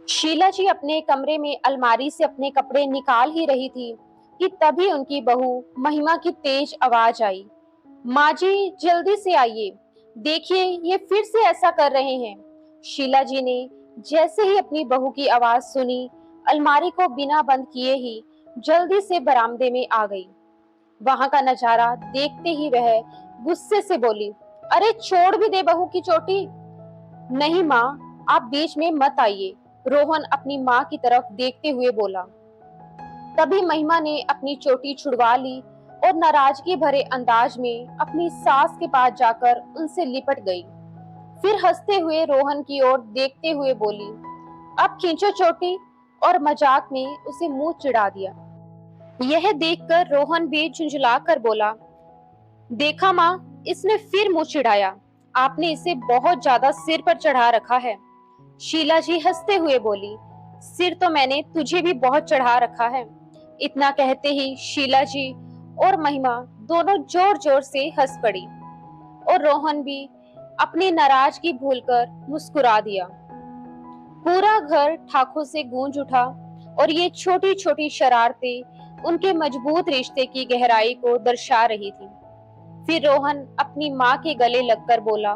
शीला जी अपने कमरे में अलमारी से अपने कपड़े निकाल ही रही थी कि तभी उनकी बहू महिमा की तेज आवाज आई। माँ जी, जल्दी से आइए, देखिए ये फिर से ऐसा कर रहे हैं। शीला जी ने जैसे ही अपनी बहू की आवाज सुनी, अलमारी को बिना बंद किए ही जल्दी से बरामदे में आ गई। वहां का नजारा देखते ही वह गुस्से से बोली, अरे छोड़ भी दे बहू की चोटी। नहीं माँ, आप बीच में मत आइए, रोहन अपनी माँ की तरफ देखते हुए बोला। तभी महिमा ने अपनी चोटी छुड़वा ली और नाराजगी भरे अंदाज में अपनी सास के पास जाकर उनसे लिपट गई। फिर हंसते हुए रोहन की ओर देखते हुए बोली, अब खींचो चोटी, और मजाक में उसे मुंह चिढ़ा दिया। यह देखकर रोहन भी झुंझला कर बोला, देखा माँ, इसने फिर मुंह चिढ़ाया, आपने इसे बहुत ज्यादा सिर पर चढ़ा रखा है। शीला जी हंसते हुए बोली, सिर तो मैंने तुझे भी बहुत चढ़ा रखा है। इतना कहते ही शीला जी और महिमा दोनों जोर जोर से हंस पड़ी और रोहन भी अपनी नाराजगी भूलकर मुस्कुरा दिया। पूरा घर ठाकों से गूंज उठा और ये छोटी छोटी शरारतें उनके मजबूत रिश्ते की गहराई को दर्शा रही थी। फिर रोहन अपनी माँ के गले लगकर बोला,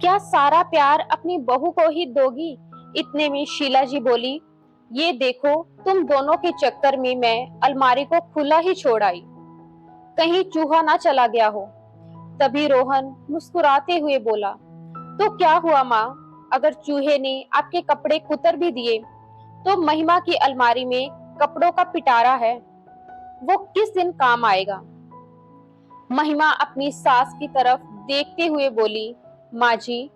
क्या सारा प्यार अपनी बहू को ही दोगी? इतने में शीला जी बोली, ये देखो, तुम दोनों के चक्कर में मैं अलमारी को खुला ही छोड़ आई, कहीं चूहा ना चला गया हो। तभी रोहन मुस्कुराते हुए बोला, तो क्या हुआ माँ, अगर चूहे ने आपके कपड़े कुतर भी दिए तो महिमा की अलमारी में कपड़ों का पिटारा है, वो किस दिन काम आएगा। महिमा अपनी सास की तरफ देखते हुए बोली, माँ जी,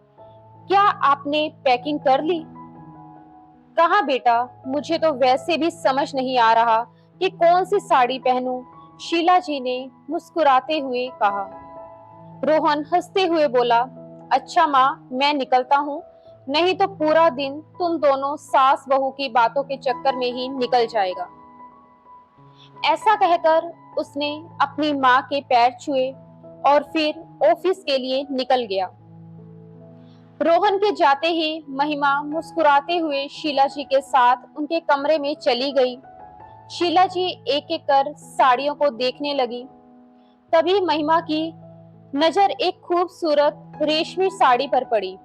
क्या आपने पैकिंग कर ली? कहाँ बेटा, मुझे तो वैसे भी समझ नहीं आ रहा कि कौन सी साड़ी पहनूं, शीला जी ने मुस्कुराते हुए कहा। रोहन हंसते हुए बोला, अच्छा माँ, मैं निकलता हूँ, नहीं तो पूरा दिन तुम दोनों सास बहू की बातों के चक्कर में ही निकल जाएगा। ऐसा कहकर उसने अपनी माँ के पैर छुए और फिर ऑफिस के लिए निकल गया। रोहन के जाते ही महिमा मुस्कुराते हुए शीला जी के साथ उनके कमरे में चली गई। शीला जी एक एक कर साड़ियों को देखने लगी। तभी महिमा की नजर एक खूबसूरत रेशमी साड़ी पर पड़ी।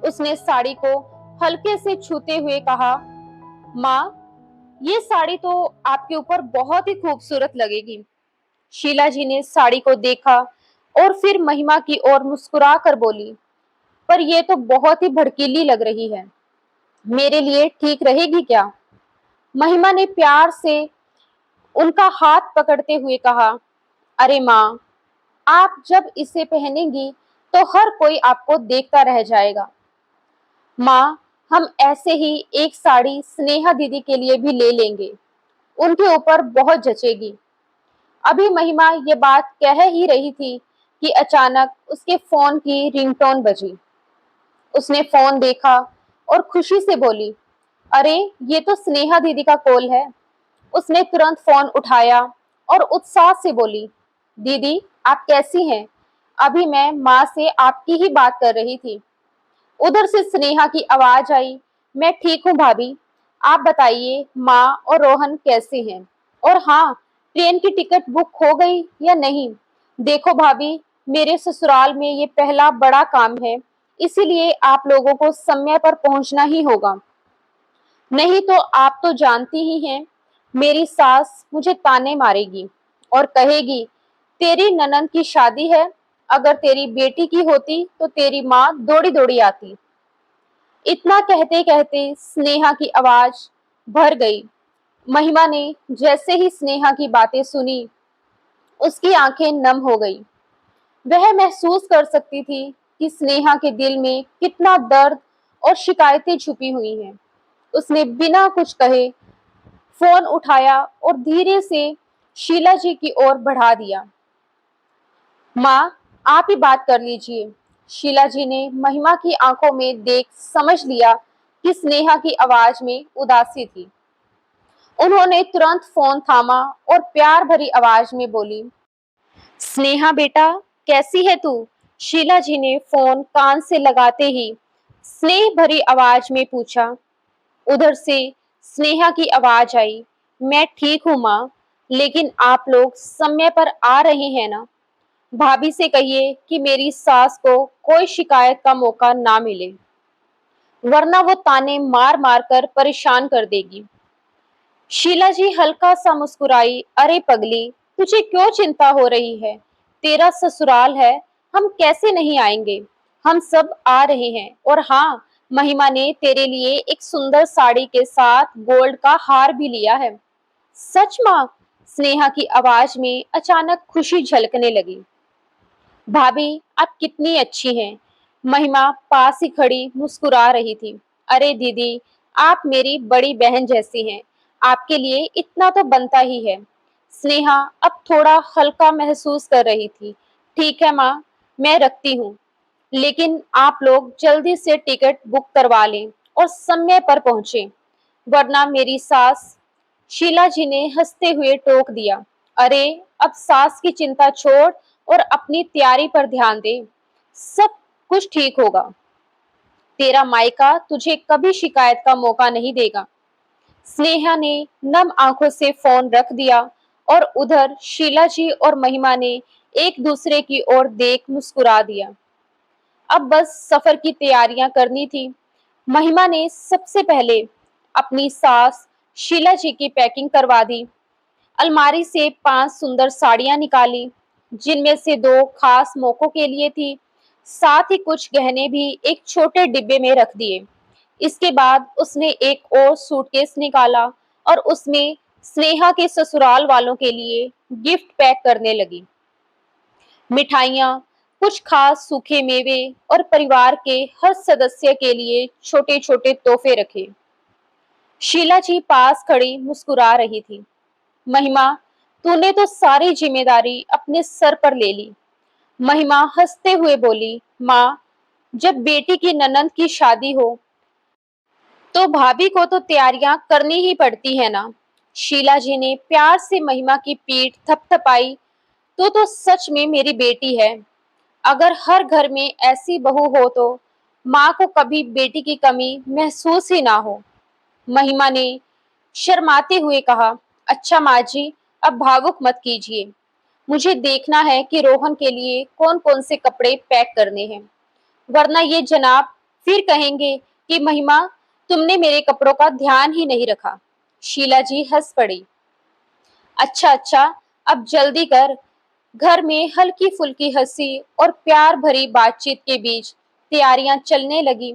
उसने साड़ी को हल्के से छूते हुए कहा, माँ, ये साड़ी तो आपके ऊपर बहुत ही खूबसूरत लगेगी। शीला जी ने साड़ी को देखा और फिर महिमा की ओर मुस्कुरा कर बोली, पर यह तो बहुत ही भड़कीली लग रही है, मेरे लिए ठीक रहेगी क्या? महिमा ने प्यार से उनका हाथ पकड़ते हुए कहा, अरे माँ, आप जब इसे पहनेंगी तो हर कोई आपको देखता रह जाएगा। माँ, हम ऐसे ही एक साड़ी स्नेहा दीदी के लिए भी ले लेंगे, उनके ऊपर बहुत जचेगी। अभी महिमा ये बात कह ही रही थी कि अचानक उसके फोन की रिंगटोन बजी। उसने फोन देखा और खुशी से बोली, अरे ये तो स्नेहा दीदी का कॉल है। उसने तुरंत फोन उठाया और उत्साह से बोली, दीदी आप कैसी हैं? अभी मैं माँ से आपकी ही बात कर रही थी। उधर से स्नेहा की आवाज आई, मैं ठीक हूँ भाभी, आप बताइए माँ और रोहन कैसे हैं? और हाँ, ट्रेन की टिकट बुक हो गई या नहीं? देखो भाभी, मेरे ससुराल में ये पहला बड़ा काम है, इसीलिए आप लोगों को समय पर पहुंचना ही होगा, नहीं तो आप तो जानती ही हैं, मेरी सास मुझे ताने मारेगी और कहेगी, तेरी ननद की शादी है, अगर तेरी बेटी की होती तो तेरी माँ दौड़ी दौड़ी आती। इतना कहते कहते स्नेहा की आवाज भर गई। महिमा ने जैसे ही स्नेहा की बातें सुनी, उसकी आंखें नम हो गई। वह महसूस कर सकती थी कि स्नेहा के दिल में कितना दर्द और शिकायतें छुपी हुई हैं। उसने बिना कुछ कहे फोन उठाया और धीरे से शीला जी की ओर बढ़ा दिया। माँ, आप ही बात कर लीजिए। शीला जी ने महिमा की आंखों में देख समझ लिया कि स्नेहा की आवाज में उदासी थी। उन्होंने तुरंत फोन थामा और प्यार भरी आवाज में बोली, स्नेहा बेटा, कैसी है तू? शीला जी ने फोन कान से लगाते ही स्नेह भरी आवाज में पूछा। उधर से स्नेहा की आवाज आई, मैं ठीक हूँ माँ, लेकिन आप लोग समय पर आ रहे हैं ना? भाभी से कहिए कि मेरी सास को कोई शिकायत का मौका ना मिले, वरना वो ताने मार मार कर परेशान कर देगी। शीला जी हल्का सा मुस्कुराई। अरे पगली, तुझे क्यों चिंता हो रही है? तेरा ससुराल है, हम कैसे नहीं आएंगे? हम सब आ रहे हैं। और हाँ, महिमा ने तेरे लिए एक सुंदर साड़ी के साथ गोल्ड का हार भी लिया है। सच माँ? स्नेहा की आवाज में अचानक खुशी झलकने लगी। भाभी, आप कितनी अच्छी हैं। महिमा पास ही खड़ी मुस्कुरा रही थी। अरे दीदी, आप मेरी बड़ी बहन जैसी हैं, आपके लिए इतना तो बनता ही है। स्नेहा अब थोड़ा हल्का महसूस कर रही थी। ठीक है माँ, मैं रखती हूँ, लेकिन आप लोग जल्दी से टिकट बुक करवा लें और समय पर पहुंचे, वरना मेरी सास। शीला जी ने हंसते हुए टोक दिया। अरे, अब सास की चिंता छोड़ और अपनी तैयारी पर ध्यान दे, सब कुछ ठीक होगा। तेरा मायका तुझे कभी शिकायत का मौका नहीं देगा। स्नेहा ने नम आंखों से फोन रख दिया और उधर शीला जी और महिमा ने एक दूसरे की ओर देख मुस्कुरा दिया। अब बस सफर की तैयारियां करनी थी। महिमा ने सबसे पहले अपनी सास शीला जी की पैकिंग करवा दी। अलमारी से 5 सुंदर साड़ियां निकाली, जिनमें से 2 खास मौकों के लिए थी। साथ ही कुछ गहने भी एक छोटे डिब्बे में रख दिए। इसके बाद उसने एक और सूटकेस निकाला और उसमें स्नेहा के ससुराल वालों के लिए गिफ्ट पैक करने लगी। मिठाइयाँ, कुछ खास सूखे मेवे और परिवार के हर सदस्य के लिए छोटे छोटे तोहफे रखे। शीला जी पास खड़ी मुस्कुरा रही थी। महिमा, तूने तो सारी जिम्मेदारी अपने सर पर ले ली। महिमा हंसते हुए बोली, माँ, जब बेटी की ननंद की शादी हो तो भाभी को तो तैयारियां करनी ही पड़ती है ना। शीला जी ने प्यार से महिमा की पीठ थपथपाई। तो सच में मेरी बेटी है। अगर हर घर में ऐसी बहू हो तो माँ को कभी बेटी की कमी महसूस ही ना हो। महिमा ने शर्माते हुए कहा, अच्छा माँ जी, अब भावुक मत कीजिए। मुझे देखना है कि रोहन के लिए कौन कौन से कपड़े पैक करने हैं, वरना ये जनाब फिर कहेंगे कि महिमा, तुमने मेरे कपड़ों का ध्यान ही नहीं रखा। शीला जी हंस पड़ी। अच्छा अच्छा, अब जल्दी कर। घर में हल्की फुल्की हंसी और प्यार भरी बातचीत के बीच तैयारियां चलने लगी।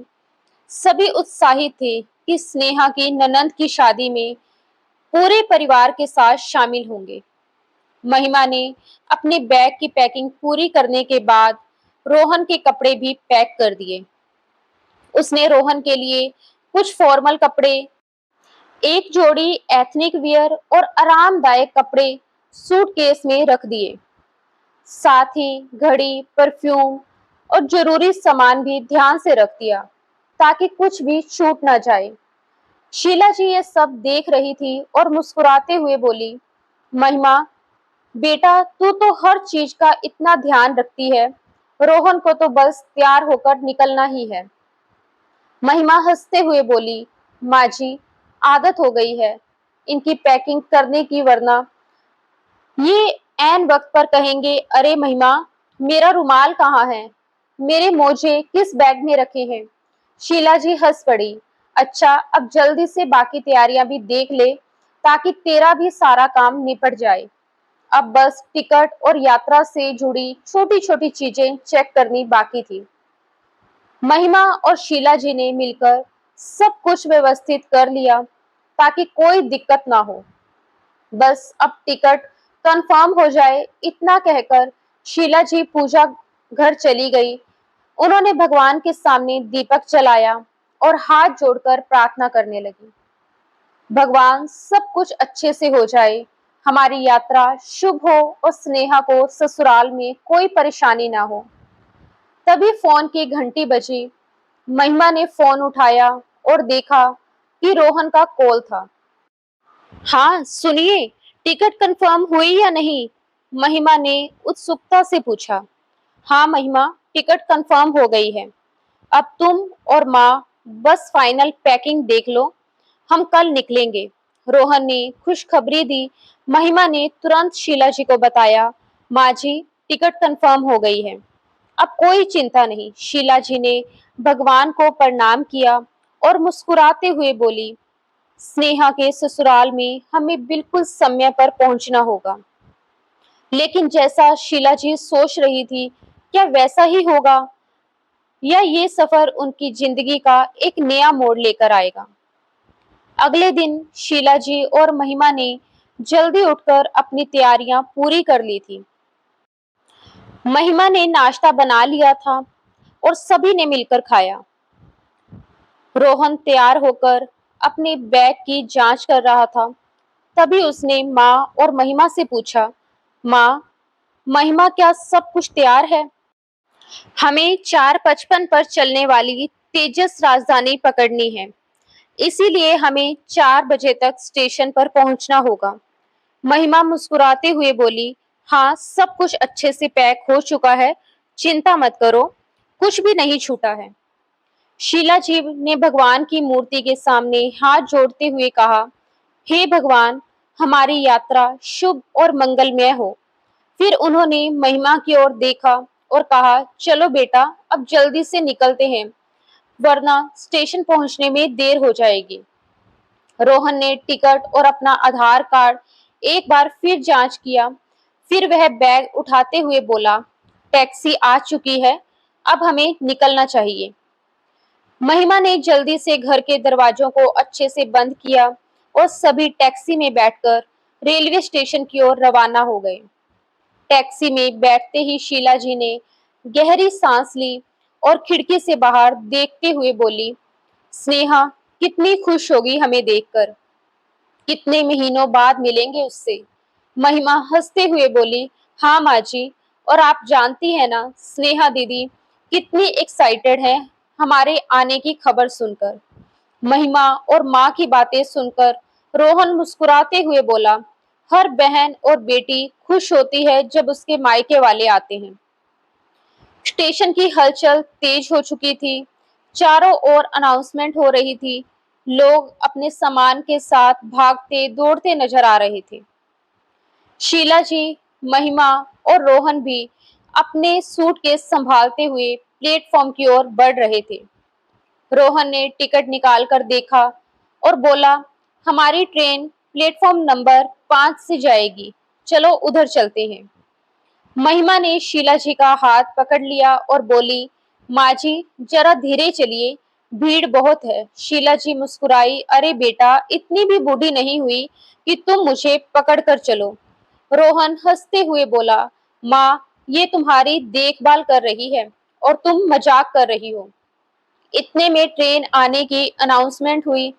सभी उत्साहित थे कि स्नेहा की ननंद की शादी में पूरे परिवार के साथ शामिल होंगे। महिमा ने अपने बैग की पैकिंग पूरी करने के बाद रोहन के कपड़े भी पैक कर दिए। उसने रोहन के लिए कुछ फॉर्मल कपड़े, एक जोड़ी एथनिक वियर और आरामदायक कपड़े सूटकेस में रख दिए। साथ ही घड़ी, परफ्यूम और जरूरी सामान भी ध्यान से रख दिया, ताकि कुछ भी छूट ना जाए। शीला जी ये सब देख रही थी और मुस्कुराते हुए बोली, महिमा बेटा, तू तो हर चीज का इतना ध्यान रखती है, रोहन को तो बस तैयार होकर निकलना ही है। महिमा हंसते हुए बोली, माँ जी, आदत हो गई है इनकी पैकिंग करने की, वरना ये ऐन वक्त पर कहेंगे, अरे महिमा, मेरा रुमाल कहाँ है, मेरे मोजे किस बैग में रखे हैं। शीला जी हंस पड़ी। अच्छा, अब जल्दी से बाकी तैयारियां भी देख ले, ताकि तेरा भी सारा काम निपट जाए। अब बस टिकट और यात्रा से जुड़ी छोटी छोटी चीजें चेक करनी बाकी थी। महिमा और शीला जी ने मिलकर सब कुछ व्यवस्थित कर लिया, ताकि कोई दिक्कत ना हो। बस अब टिकट कंफर्म हो जाए, इतना कहकर शीला जी पूजा घर चली गई। उन्होंने भगवान के सामने दीपक जलाया और हाथ जोड़कर प्रार्थना करने लगी। भगवान, सब कुछ अच्छे से हो जाए, हमारी यात्रा शुभ हो और स्नेहा को ससुराल में कोई परेशानी ना हो। तभी फोन की घंटी बजी। महिमा ने फोन उठाया और देखा कि रोहन का कॉल था। हाँ सुनिए, टिकट कंफर्म हुई या नहीं? महिमा ने उत्सुकता से पूछा। हाँ महिमा, टिकट कंफर्म हो गई है। अब तुम और माँ बस फाइनल पैकिंग देख लो, हम कल निकलेंगे। रोहन ने खुशखबरी दी। महिमा ने तुरंत शीला जी को बताया, माँ जी टिकट कंफर्म हो गई है, अब कोई चिंता नहीं। शीला जी ने भगवान को प्रणाम किया और मुस्कुराते हुए बोली, स्नेहा के ससुराल में हमें बिल्कुल समय पर पहुंचना होगा। लेकिन जैसा शीला जी सोच रही थी, क्या वैसा ही होगा या ये सफर उनकी जिंदगी का एक नया मोड़ लेकर आएगा? अगले दिन शीला जी और महिमा ने जल्दी उठकर अपनी तैयारियां पूरी कर ली थी। महिमा ने नाश्ता बना लिया था और सभी ने मिलकर खाया। रोहन तैयार होकर अपने बैग की जांच कर रहा था। तभी उसने माँ और महिमा से पूछा, माँ, महिमा क्या सब कुछ तैयार है? हमें 4:55 पर चलने वाली तेजस राजधानी पकड़नी है, इसीलिए हमें 4 बजे तक स्टेशन पर पहुंचना होगा। महिमा मुस्कुराते हुए बोली, हाँ सब कुछ अच्छे से पैक हो चुका है, चिंता मत करो, कुछ भी नहीं छूटा है। शीला जी ने भगवान की मूर्ति के सामने हाथ जोड़ते हुए कहा, हे भगवान, हमारी यात्रा शुभ और मंगलमय हो। फिर उन्होंने महिमा की ओर देखा और कहा, चलो बेटा अब जल्दी से निकलते हैं, वरना स्टेशन पहुंचने में देर हो जाएगी। रोहन ने टिकट और अपना आधार कार्ड एक बार फिर जांच किया। फिर वह बैग उठाते हुए बोला, टैक्सी आ चुकी है, अब हमें निकलना चाहिए। महिमा ने जल्दी से घर के दरवाजों को अच्छे से बंद किया और सभी टैक्सी में बैठकर रेलवे स्टेशन की ओर रवाना हो गए। टैक्सी में बैठते ही शीला जी ने गहरी सांस ली और खिड़की से बाहर देखते हुए बोली, स्नेहा कितनी खुश होगी हमें देखकर, कितने महीनों बाद मिलेंगे उससे। महिमा हंसते हुए बोली, हाँ माँ जी, और आप जानती है ना स्नेहा दीदी कितनी एक्साइटेड है हमारे आने की खबर सुनकर। महिमा और माँ की बातें सुनकर रोहन मुस्कुराते हुए बोला, हर बहन और बेटी खुश होती है जब उसके मायके वाले आते हैं। स्टेशन की हलचल तेज हो चुकी थी। चारों ओर अनाउंसमेंट हो रही थी। लोग अपने सामान के साथ भागते दौड़ते नजर आ रहे थे। शीला जी, महिमा और रोहन भी अपने सूटकेस संभालते हुए प्लेटफॉर्म की ओर बढ़ रहे थे। रोहन ने टिकट निकाल कर देखा और बोला, हमारी ट्रेन प्लेटफॉर्म नंबर 5 से जाएगी, चलो उधर चलते हैं। महिमा ने शीला जी का हाथ पकड़ लिया और बोली, माँ जी जरा धीरे चलिए, भीड़ बहुत है। शीला जी मुस्कुराई, अरे बेटा इतनी भी बूढ़ी नहीं हुई कि तुम मुझे पकड़ कर चलो। रोहन हंसते हुए बोला, माँ ये तुम्हारी देखभाल कर रही है और तुम मजाक कर रही हो। इतने में ट्रेन आने की अनाउंसमेंट हुई।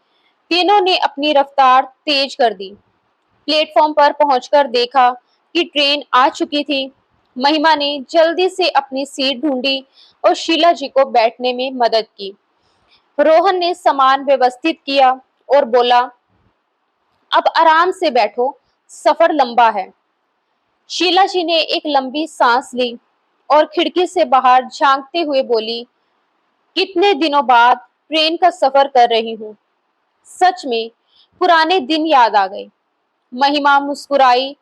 तीनों ने अपनी रफ्तार तेज कर दी। प्लेटफॉर्म पर पहुंचकर देखा कि ट्रेन आ चुकी थी। महिमा ने जल्दी से अपनी सीट ढूंढी और शीला जी को बैठने में मदद की। रोहन ने सामान व्यवस्थित किया और बोला, अब आराम से बैठो, सफर लंबा है। शीला जी ने एक लंबी सांस ली और खिड़की से बाहर झांकते हुए बोली, कितने दिनों बाद ट्रेन का सफर कर रही हूँ, सच में पुराने दिन याद आ गए। महिमा मुस्कुराई,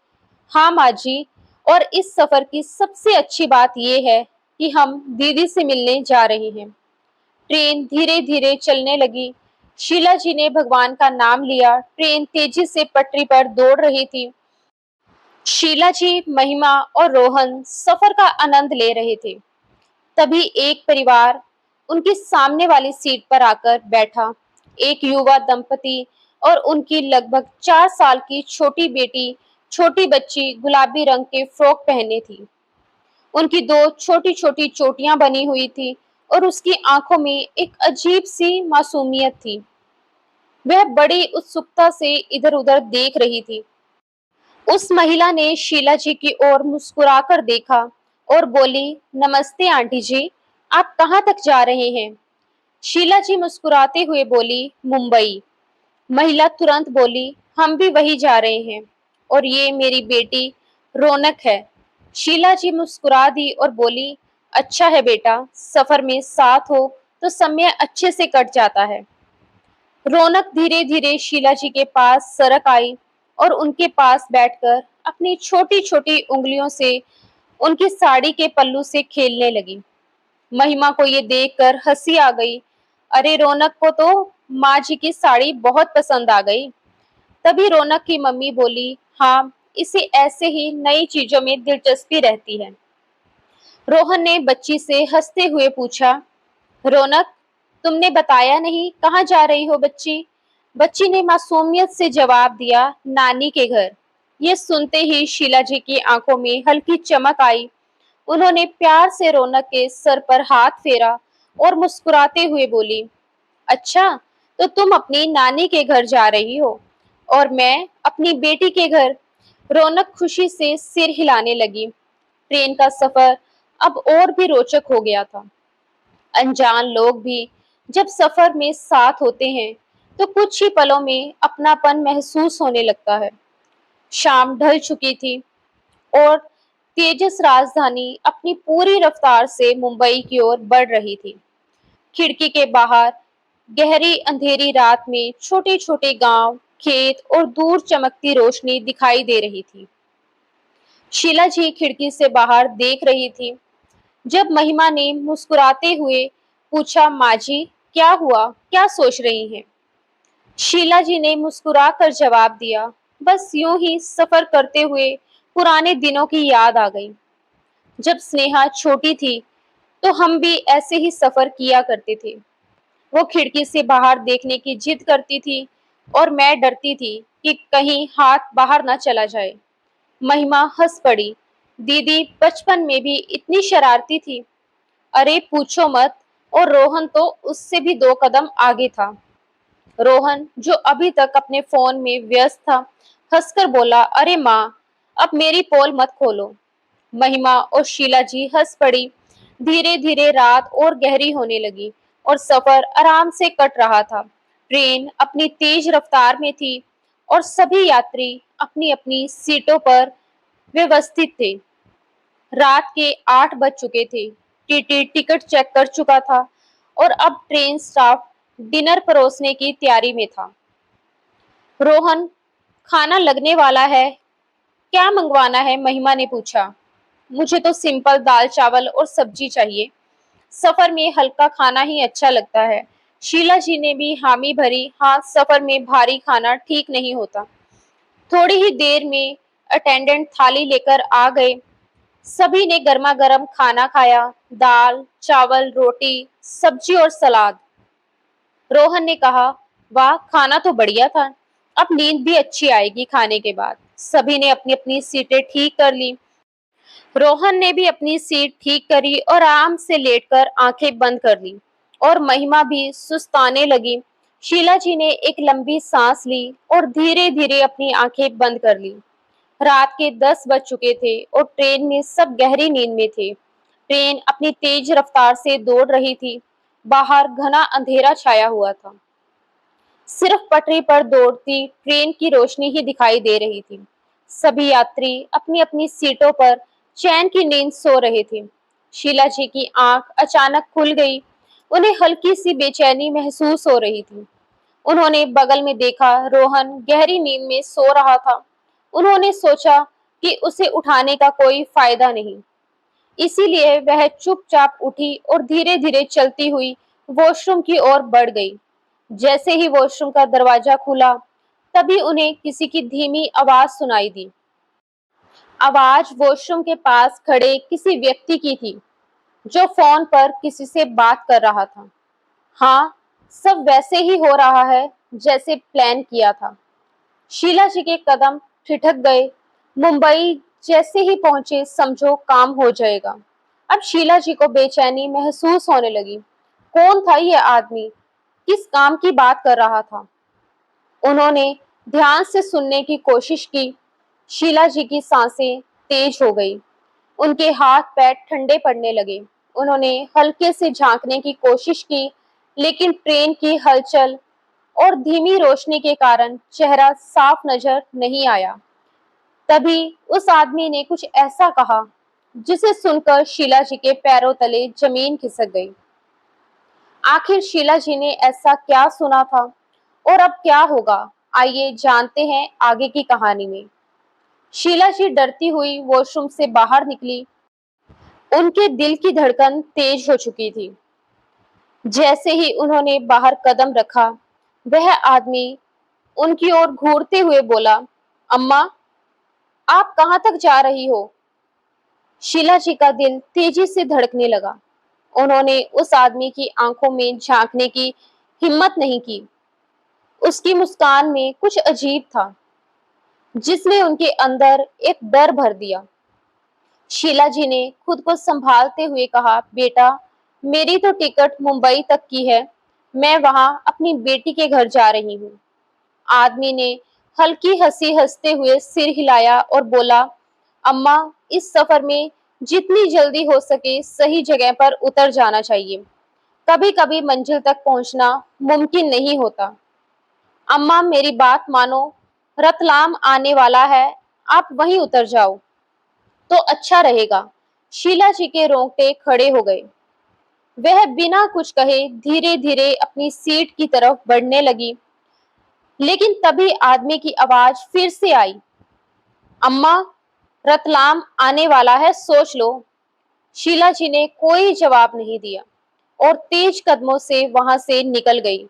हाँ माँ जी, और इस सफर की सबसे अच्छी बात यह है कि हम दीदी से मिलने जा रहे हैं। ट्रेन धीरे धीरे चलने लगी। शीला जी ने भगवान का नाम लिया। ट्रेन तेजी से पटरी पर दौड़ रही थी। शीला जी, महिमा और रोहन सफर का आनंद ले रहे थे। तभी एक परिवार उनकी सामने वाली सीट पर आकर बैठा। एक युवा दंपति और उनकी लगभग 4 साल की छोटी बेटी। छोटी बच्ची गुलाबी रंग के फ्रॉक पहने थी। उनकी दो छोटी छोटी चोटियां बनी हुई थी और उसकी आंखों में एक अजीब सी मासूमियत थी। वह बड़ी उत्सुकता से इधर उधर देख रही थी। उस महिला ने शीला जी की ओर मुस्कुराकर देखा और बोली, नमस्ते आंटी जी, आप कहाँ तक जा रहे हैं? शीला जी मुस्कुराते हुए बोली, मुंबई। महिला तुरंत बोली, हम भी वही जा रहे हैं और ये मेरी बेटी रौनक है। शीला जी मुस्कुरा दी और बोली, अच्छा है बेटा, सफर में साथ हो तो समय अच्छे से कट जाता है। रौनक धीरे धीरे शीला जी के पास सरक आई और उनके पास बैठकर अपनी छोटी छोटी उंगलियों से उनकी साड़ी के पल्लू से खेलने लगी। महिमा को ये देखकर हंसी आ गई। अरे रौनक को तो माँ जी की साड़ी बहुत पसंद आ गई। तभी रौनक की मम्मी बोली, हाँ, इसे ऐसे ही नई चीजों में दिलचस्पी रहती है। रोहन ने बच्ची से हंसते हुए पूछा, रौनक, तुमने बताया नहीं, कहाँ जा रही हो बच्ची? बच्ची ने मासूमियत से जवाब दिया, नानी के घर। ये सुनते ही शीला जी की आंखों में हल्की चमक आई। उन्होंने प्यार से रौनक के सर पर हाथ फेरा और मुस्कुराते हुए बोली, अच्छा, तो तुम अपनी नानी के घर जा रही हो और मैं अपनी बेटी के घर। रौनक खुशी से सिर हिलाने लगी। ट्रेन का सफर अब और भी रोचक हो गया था। अनजान लोग भी जब सफर में साथ होते हैं तो कुछ ही पलों में अपनापन महसूस होने लगता है। शाम ढल चुकी थी और तेजस राजधानी अपनी पूरी रफ्तार से मुंबई की ओर बढ़ रही थी। खिड़की के बाहर गहरी अंधेरी रात में छोटे छोटे गांव, खेत और दूर चमकती रोशनी दिखाई दे रही थी। शीला जी खिड़की से बाहर देख रही थी। जब महिमा ने मुस्कुराते हुए पूछा, माँ जी, क्या हुआ, क्या सोच रही हैं? शीला जी ने मुस्कुराकर जवाब दिया, बस यूं ही सफर करते हुए पुराने दिनों की याद आ गई। जब स्नेहा छोटी थी तो हम भी ऐसे ही सफर किया करते थे। वो खिड़की से बाहर देखने की जिद करती थी और मैं डरती थी कि कहीं हाथ बाहर ना चला जाए। महिमा हंस पड़ी। दीदी बचपन में भी इतनी शरारती थी। अरे पूछो मत, और रोहन तो उससे भी 2 कदम आगे था। रोहन, जो अभी तक अपने फोन में व्यस्त था, हंसकर बोला, अरे माँ, अब मेरी पोल मत खोलो। महिमा और शीला जी हंस पड़ी। धीरे धीरे रात और गहरी होने लगी और सफर आराम से कट रहा था। ट्रेन अपनी तेज रफ्तार में थी और सभी यात्री अपनी अपनी सीटों पर व्यवस्थित थे। रात के 8 बज चुके थे। टीटी टिकट चेक कर चुका था और अब ट्रेन स्टाफ डिनर परोसने की तैयारी में था। रोहन, खाना लगने वाला है, क्या मंगवाना है? महिमा ने पूछा। मुझे तो सिंपल दाल चावल और सब्जी चाहिए। सफर में हल्का खाना ही अच्छा लगता है। शीला जी ने भी हामी भरी, हाँ, सफर में भारी खाना ठीक नहीं होता। थोड़ी ही देर में अटेंडेंट थाली लेकर आ गए। सभी ने गर्मा गर्म खाना खाया, दाल चावल रोटी सब्जी और सलाद। रोहन ने कहा, वाह, खाना तो बढ़िया था, अब नींद भी अच्छी आएगी खाने के बाद। सभी ने अपनी अपनी सीटें ठीक कर ली। रोहन ने भी अपनी सीट ठीक करी और आराम से लेटकर आंखें बंद कर ली और महिमा भी सुस्ताने लगी। शीला जी ने एक लंबी सांस ली और धीरे धीरे अपनी आंखें बंद कर ली। रात के 10 बज चुके थे और ट्रेन में सब गहरी नींद में थे। ट्रेन अपनी तेज रफ्तार से दौड़ रही थी। बाहर घना अंधेरा छाया हुआ था। सिर्फ पटरी पर दौड़ती ट्रेन की रोशनी ही दिखाई दे रही थी। सभी यात्री अपनी अपनी सीटों पर चैन की नींद सो रहे थे। शीला जी की आंख अचानक खुल गई। उन्हें हल्की सी बेचैनी महसूस हो रही थी। उन्होंने बगल में देखा, रोहन गहरी नींद में सो रहा था। उन्होंने सोचा कि उसे उठाने का कोई फायदा नहीं, इसीलिए वह चुपचाप उठी और धीरे धीरे चलती हुई वॉशरूम की ओर बढ़ गई। जैसे ही वॉशरूम का दरवाजा खुला, तभी उन्हें किसी की धीमी आवाज सुनाई दी। आवाज वॉशरूम के पास खड़े किसी व्यक्ति की थी, जो फोन पर किसी से बात कर रहा था। हाँ, सब वैसे ही हो रहा है जैसे प्लान किया था। शीला जी के कदम ठिठक गए। मुंबई जैसे ही पहुंचे, समझो काम हो जाएगा। अब शीला जी को बेचैनी महसूस होने लगी। कौन था ये आदमी? किस काम की बात कर रहा था? उन्होंने ध्यान से सुनने की कोशिश की। शीला जी की सांसें तेज हो गई। उनके हाथ पैर ठंडे पड़ने लगे। उन्होंने हल्के से झांकने की कोशिश की, लेकिन ट्रेन की हलचल और धीमी रोशनी के कारण चेहरा साफ नजर नहीं आया। तभी उस आदमी ने कुछ ऐसा कहा जिसे सुनकर शीला जी के पैरों तले जमीन खिसक गई। आखिर शीला जी ने ऐसा क्या सुना था और अब क्या होगा? आइए जानते हैं आगे की कहानी में। शीला जी डरती हुई वॉशरूम से बाहर निकली। उनके दिल की धड़कन तेज हो चुकी थी। जैसे ही उन्होंने बाहर कदम रखा, वह आदमी उनकी ओर घूरते हुए बोला, अम्मा, आप कहाँ तक जा रही हो? शीला जी का दिल तेजी से धड़कने लगा। उन्होंने उस आदमी की आंखों में झांकने की हिम्मत नहीं की। उसकी मुस्कान में कुछ अजीब था, जिसने उनके अंदर एक डर भर दिया। शीला जी ने खुद को संभालते हुए कहा, बेटा, मेरी तो टिकट मुंबई तक की है। मैं वहां अपनी बेटी के घर जा रही हूँ। आदमी ने हल्की हंसी हंसते हुए सिर हिलाया और बोला, अम्मा, इस सफर में जितनी जल्दी हो सके सही जगह पर उतर जाना चाहिए। कभी कभी मंजिल तक पहुंचना मुमकिन नहीं होता। अम्मा, मेरी बात मानो, रतलाम आने वाला है, आप वहीं उतर जाओ तो अच्छा रहेगा। शीला जी के रोंगटे खड़े हो गए। वह बिना कुछ कहे धीरे धीरे अपनी सीट की तरफ बढ़ने लगी, लेकिन तभी आदमी की आवाज फिर से आई, अम्मा, रतलाम आने वाला है, सोच लो। शीला जी ने कोई जवाब नहीं दिया और तेज कदमों से वहां से निकल गई।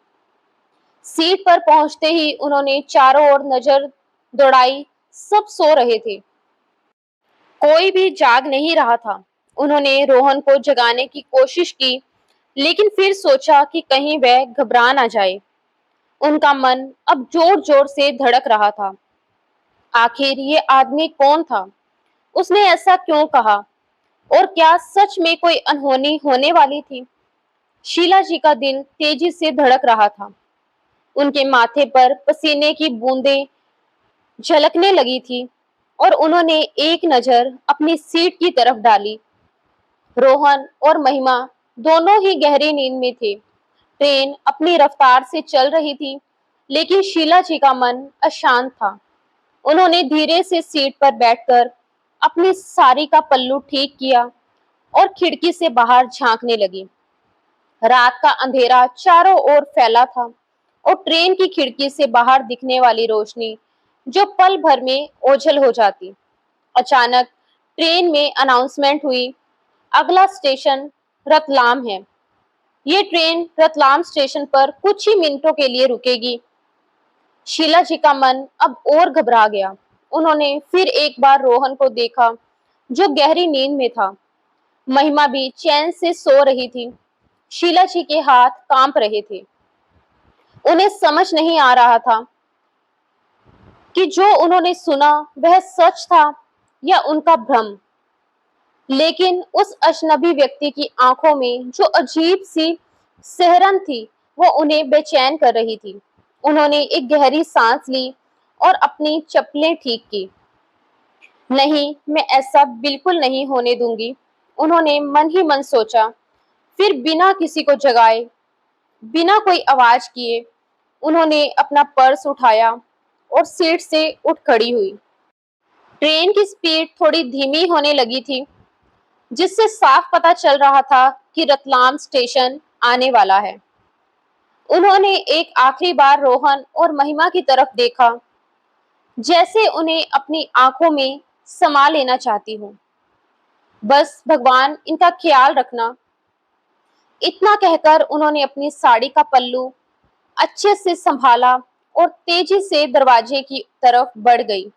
सीट पर पहुंचते ही उन्होंने चारों ओर नजर दौड़ाई। सब सो रहे थे, कोई भी जाग नहीं रहा था। उन्होंने रोहन को जगाने की कोशिश की, लेकिन फिर सोचा कि कहीं वह घबरा ना जाए। उनका मन अब जोर जोर से धड़क रहा था। आखिर ये आदमी कौन था? उसने ऐसा क्यों कहा? और क्या सच में कोई अनहोनी होने वाली थी? शीला जी का दिल तेजी से धड़क रहा था। उनके माथे पर पसीने की बूंदें झलकने लगी थी और उन्होंने एक नजर अपनी सीट की तरफ डाली। रोहन और महिमा दोनों ही गहरी नींद में थे। ट्रेन अपनी रफ्तार से चल रही थी, लेकिन शीला जी का मन अशांत था। उन्होंने धीरे से सीट पर बैठकर अपनी साड़ी का पल्लू ठीक किया और खिड़की से बाहर झांकने लगी। रात का अंधेरा चारों ओर फैला था और ट्रेन की खिड़की से बाहर दिखने वाली रोशनी जो पल भर में ओझल हो जाती। अचानक ट्रेन में अनाउंसमेंट हुई, अगला स्टेशन रतलाम है। ये ट्रेन रतलाम स्टेशन पर कुछ ही मिनटों के लिए रुकेगी। शीला जी का मन अब और घबरा गया। उन्होंने फिर एक बार रोहन को देखा, जो गहरी नींद में था। महिमा भी चैन से सो रही थी। शीला जी के हाथ कांप रहे थे। उन्हें समझ नहीं आ रहा था कि जो उन्होंने सुना वह सच था या उनका भ्रम। लेकिन उस अजनबी व्यक्ति की आंखों में जो अजीब सी सिहरन थी, वो उन्हें बेचैन कर रही थी। उन्होंने एक गहरी सांस ली और अपनी चप्पलें ठीक की। नहीं, मैं ऐसा बिल्कुल नहीं होने दूंगी, उन्होंने मन ही मन सोचा। फिर बिना किसी को जगाए, बिना कोई आवाज किए, उन्होंने अपना पर्स उठाया और सीट से उठ खड़ी हुई। ट्रेन की स्पीड थोड़ी धीमी होने लगी थी, जिससे साफ पता चल रहा था कि रतलाम स्टेशन आने वाला है। उन्होंने एक आखिरी बार रोहन और महिमा की तरफ देखा, जैसे उन्हें अपनी आंखों में समा लेना चाहती हूँ। बस भगवान इनका ख्याल रखना। इतना कहकर उन्होंने अपनी साड़ी का पल्लू अच्छे से संभाला और तेजी से दरवाजे की तरफ बढ़ गई।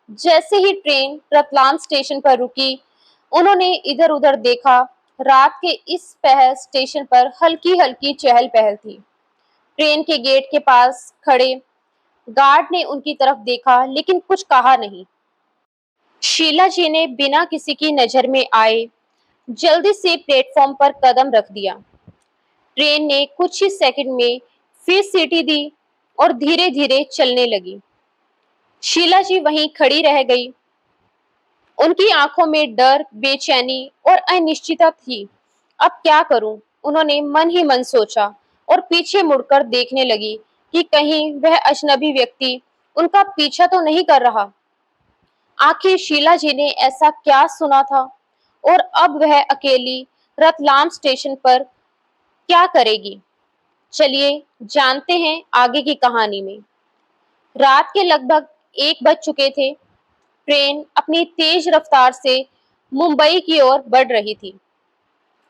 जैसे ही ट्रेन रतलाम स्टेशन पर रुकी, उन्होंने इधर उधर देखा। रात के इस पहर स्टेशन पर हल्की हल्की चहल पहल थी। ट्रेन के गेट के पास खड़े गार्ड ने उनकी तरफ देखा, लेकिन कुछ कहा नहीं। शीला जी ने बिना किसी की नजर में आए जल्दी से प्लेटफॉर्म पर कदम रख दिया। ट्रेन ने कुछ ही सेकंड में फिर सीटी दी और धीरे धीरे चलने लगी। शीला जी वहीं खड़ी रह गई। उनकी आंखों में डर, बेचैनी और अनिश्चितता थी। अब क्या करूं? उन्होंने मन ही मन सोचा और पीछे मुड़कर देखने लगी कि कहीं वह अजनबी व्यक्ति उनका पीछा तो नहीं कर रहा। आखिर शीला जी ने ऐसा क्या सुना था और अब वह अकेली रतलाम स्टेशन पर क्या करेगी? चलिए जानते हैं आगे की कहानी में। रात के लगभग 1 बज चुके थे। ट्रेन अपनी तेज रफ्तार से मुंबई की ओर बढ़ रही थी।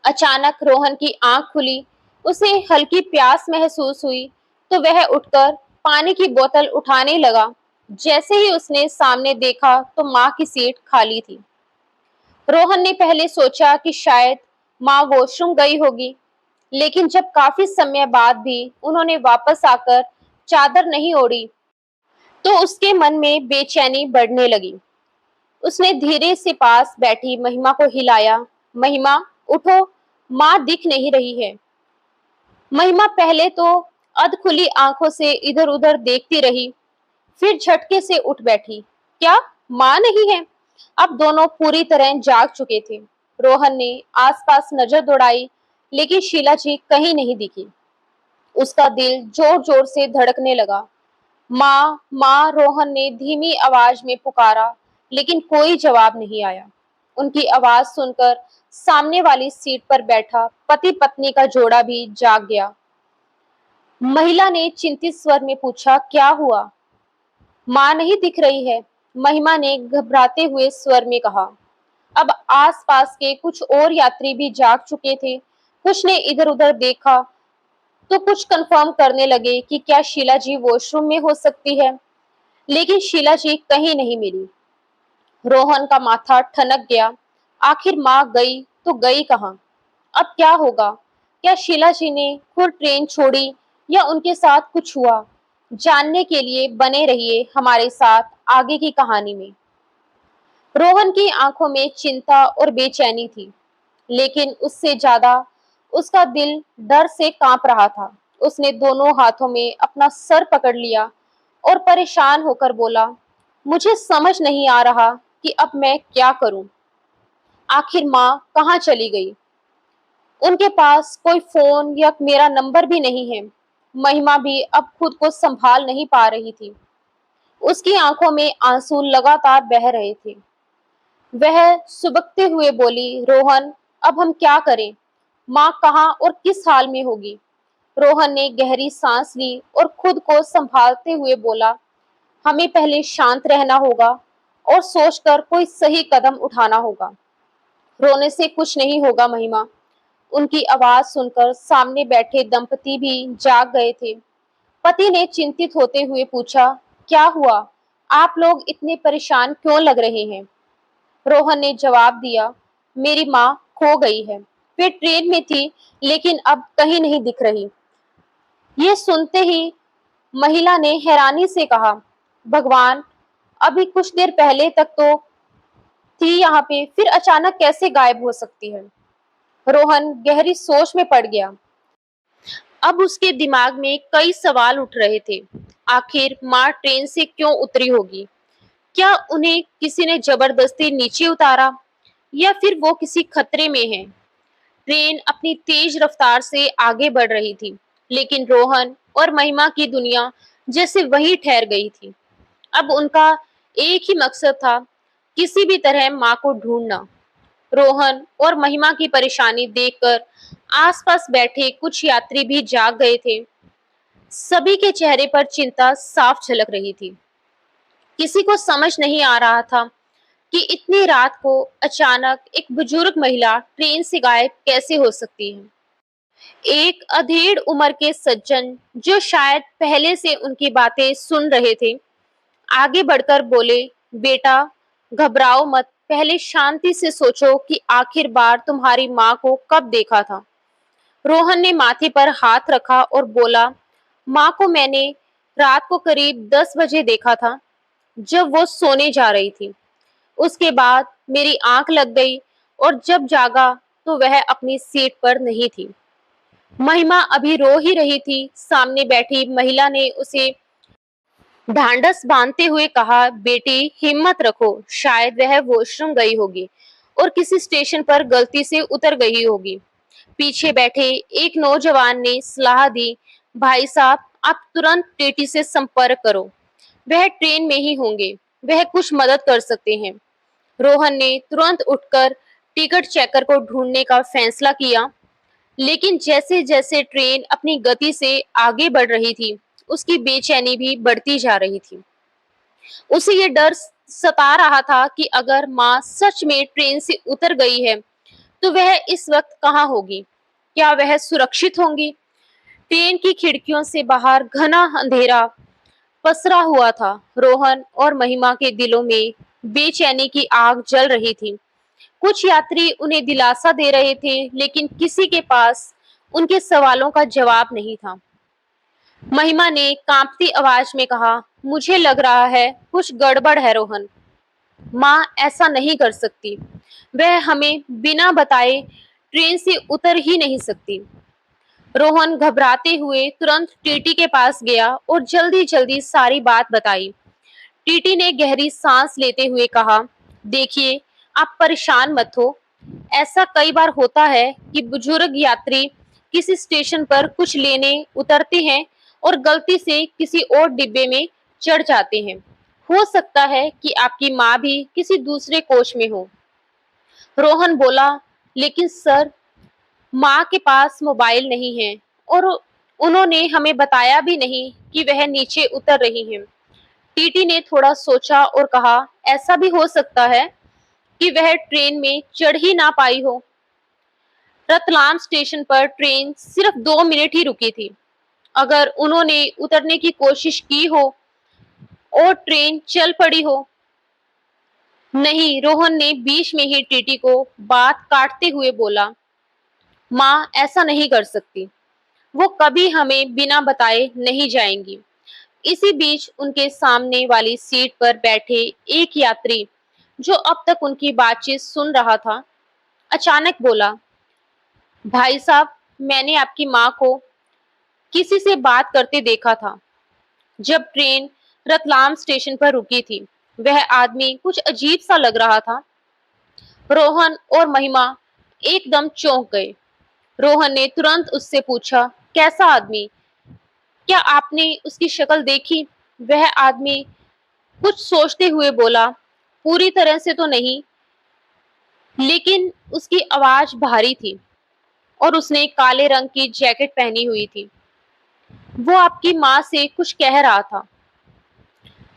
अचानक रोहन की आंख खुली। उसे हल्की प्यास महसूस हुई तो वह उठकर पानी की बोतल उठाने लगा। जैसे ही उसने सामने देखा तो माँ की सीट खाली थी। रोहन ने पहले सोचा कि शायद माँ वॉशरूम गई होगी, लेकिन जब काफी समय बाद भी उन्होंने वापस आकर चादर नहीं ओढ़ी तो उसके मन में बेचैनी बढ़ने लगी। उसने धीरे से पास बैठी महिमा को हिलाया। महिमा, उठो, माँ दिख नहीं रही है। महिमा पहले तो अधखुली आंखों से इधर उधर देखती रही, फिर झटके से उठ बैठी। क्या माँ नहीं है? अब दोनों पूरी तरह जाग चुके थे। रोहन ने आसपास नजर दौड़ाई, लेकिन शीला जी कहीं नहीं दिखी। उसका दिल जोर जोर से धड़कने लगा। माँ, माँ, रोहन ने धीमी आवाज में पुकारा, लेकिन कोई जवाब नहीं आया। उनकी आवाज सुनकर सामने वाली सीट पर बैठा पति पत्नी का जोड़ा भी जाग गया। महिला ने चिंतित स्वर में पूछा, क्या हुआ? माँ नहीं दिख रही है, महिमा ने घबराते हुए स्वर में कहा। अब आसपास के कुछ और यात्री भी जाग चुके थे। कुछ ने इधर उधर देखा तो कुछ कंफर्म करने लगे कि क्या शीला जी वॉशरूम में हो सकती है, लेकिन शीला जी कहीं नहीं मिली। रोहन का माथा ठनक गया। आखिर माँ गई तो गई कहाँ? अब क्या होगा? क्या शीला जी ने खुद ट्रेन छोड़ी या उनके साथ कुछ हुआ? जानने के लिए बने रहिए हमारे साथ आगे की कहानी में। रोहन की आंखों में चिंता और बेचैनी थी, लेकिन उससे ज्यादा उसका दिल डर से कांप रहा था। उसने दोनों हाथों में अपना सर पकड़ लिया और परेशान होकर बोला, मुझे समझ नहीं आ रहा कि अब मैं क्या करूं। आखिर माँ कहाँ चली गई? उनके पास कोई फोन या मेरा नंबर भी नहीं है। महिमा भी अब खुद को संभाल नहीं पा रही थी। उसकी आंखों में आंसू लगातार बह रहे थे। वह सुबकते हुए बोली, रोहन, अब हम क्या करें? माँ कहाँ और किस हाल में होगी? रोहन ने गहरी सांस ली और खुद को संभालते हुए बोला, हमें पहले शांत रहना होगा और सोचकर कोई सही कदम उठाना होगा। रोने से कुछ नहीं होगा महिमा। उनकी आवाज सुनकर सामने बैठे दंपति भी जाग गए थे। पति ने चिंतित होते हुए पूछा, क्या हुआ? आप लोग इतने परेशान क्यों लग रहे हैं? रोहन ने जवाब दिया, मेरी माँ खो गई है। वे ट्रेन में थी, लेकिन अब कहीं नहीं दिख रही। ये सुनते ही महिला ने हैरानी से कहा, भगवान, अभी कुछ देर पहले तक तो थी यहाँ पे, फिर अचानक कैसे गायब हो सकती है? रोहन गहरी सोच में पड़ गया। अब उसके दिमाग में कई सवाल उठ रहे थे। आखिर माँ ट्रेन से क्यों उतरी होगी? क्या उन्हें किसी ने जबरदस्ती नीचे उतारा या फिर वो किसी खतरे में है? ट्रेन अपनी तेज रफ्तार से आगे बढ़ रही थी, लेकिन रोहन और महिमा की दुनिया जैसे वहीं ठहर गई थी। अब उनका एक ही मकसद था, किसी भी तरह माँ को ढूंढना। रोहन और महिमा की परेशानी देखकर आसपास बैठे कुछ यात्री भी जाग गए थे। सभी के चेहरे पर चिंता साफ झलक रही थी। किसी को समझ नहीं आ रहा था कि इतनी रात को अचानक एक बुजुर्ग महिला ट्रेन से गायब कैसे हो सकती है। एक अधेड़ उम्र के सज्जन, जो शायद पहले से उनकी बातें सुन रहे थे, आगे बढ़कर बोले, बेटा घबराओ मत, पहले शांति से सोचो कि आखिर बार तुम्हारी माँ को कब देखा था। रोहन ने माथे पर हाथ रखा और बोला, माँ को मैंने रात को करीब 10 बजे देखा था, जब वो सोने जा रही थी। उसके बाद मेरी आंख लग गई और जब जागा तो वह अपनी सीट पर नहीं थी। महिमा अभी रो ही रही थी। सामने बैठी महिला ने उसे ढांढस बांधते हुए कहा, बेटी हिम्मत रखो, शायद वह वॉशरूम गई होगी और किसी स्टेशन पर गलती से उतर गई होगी। पीछे बैठे एक नौजवान ने सलाह दी, भाई साहब, आप तुरंत टीटी से संपर्क करो, वह ट्रेन में ही होंगे, वह कुछ मदद कर सकते हैं। रोहन ने तुरंत उठकर टिकट चेकर को ढूंढने का फैसला किया, लेकिन जैसे जैसे ट्रेन अपनी गति से आगे बढ़ रही थी, उसकी बेचैनी भी बढ़ती जा रही थी। उसे ये डर सता रहा था कि अगर माँ सच में ट्रेन से उतर गई है, तो वह इस वक्त कहाँ होगी? क्या वह सुरक्षित होंगी? ट्रेन की खिड़कियों से बाहर घना अंधेरा पसरा हुआ था। रोहन और महिमा के दिलों में बेचैनी की आग जल रही थी। कुछ यात्री उन्हें दिलासा दे रहे थे, लेकिन किसी के पास उनके सवालों का जवाब नहीं था। महिमा ने कांपती आवाज में कहा, मुझे लग रहा है कुछ गड़बड़ है रोहन। माँ ऐसा नहीं कर सकती। वह हमें बिना बताए ट्रेन से उतर ही नहीं सकती। रोहन घबराते हुए तुरंत टीटी के पास गया और जल्दी जल्दी सारी बात बताई। टीटी ने गहरी सांस लेते हुए कहा, देखिए, आप परेशान मत हो। ऐसा कई बार होता है कि बुजुर्ग यात्री किसी स्टेशन पर कुछ लेने उतरते हैं और गलती से किसी और डिब्बे में चढ़ जाते हैं। हो सकता है कि आपकी माँ भी किसी दूसरे कोच में हो। रोहन बोला, लेकिन सर, माँ के पास मोबाइल नहीं है और उन्होंने हमें बताया भी नहीं कि वह नीचे उतर रही हैं। टीटी ने थोड़ा सोचा और कहा, ऐसा भी हो सकता है कि वह ट्रेन में चढ़ ही ना पाई हो। रतलाम स्टेशन पर ट्रेन सिर्फ 2 मिनट ही रुकी थी। अगर उन्होंने उतरने की कोशिश की हो और ट्रेन चल पड़ी हो। नहीं, रोहन ने बीच में ही टीटी को बात काटते हुए बोला, माँ ऐसा नहीं कर सकती। वो कभी हमें बिना बताए नहीं जाएंगी। इसी बीच उनके सामने वाली सीट पर बैठे एक यात्री, जो अब तक उनकी बातचीत सुन रहा था, अचानक बोला, भाई साहब, मैंने आपकी माँ को किसी से बात करते देखा था जब ट्रेन रतलाम स्टेशन पर रुकी थी। वह आदमी कुछ अजीब सा लग रहा था। रोहन और महिमा एकदम चौंक गए। रोहन ने तुरंत उससे पूछा, कैसा आदमी? क्या आपने उसकी शक्ल देखी? वह आदमी कुछ सोचते हुए बोला, पूरी तरह से तो नहीं, लेकिन उसकी आवाज भारी थी और उसने काले रंग की जैकेट पहनी हुई थी। वो आपकी माँ से कुछ कह रहा था।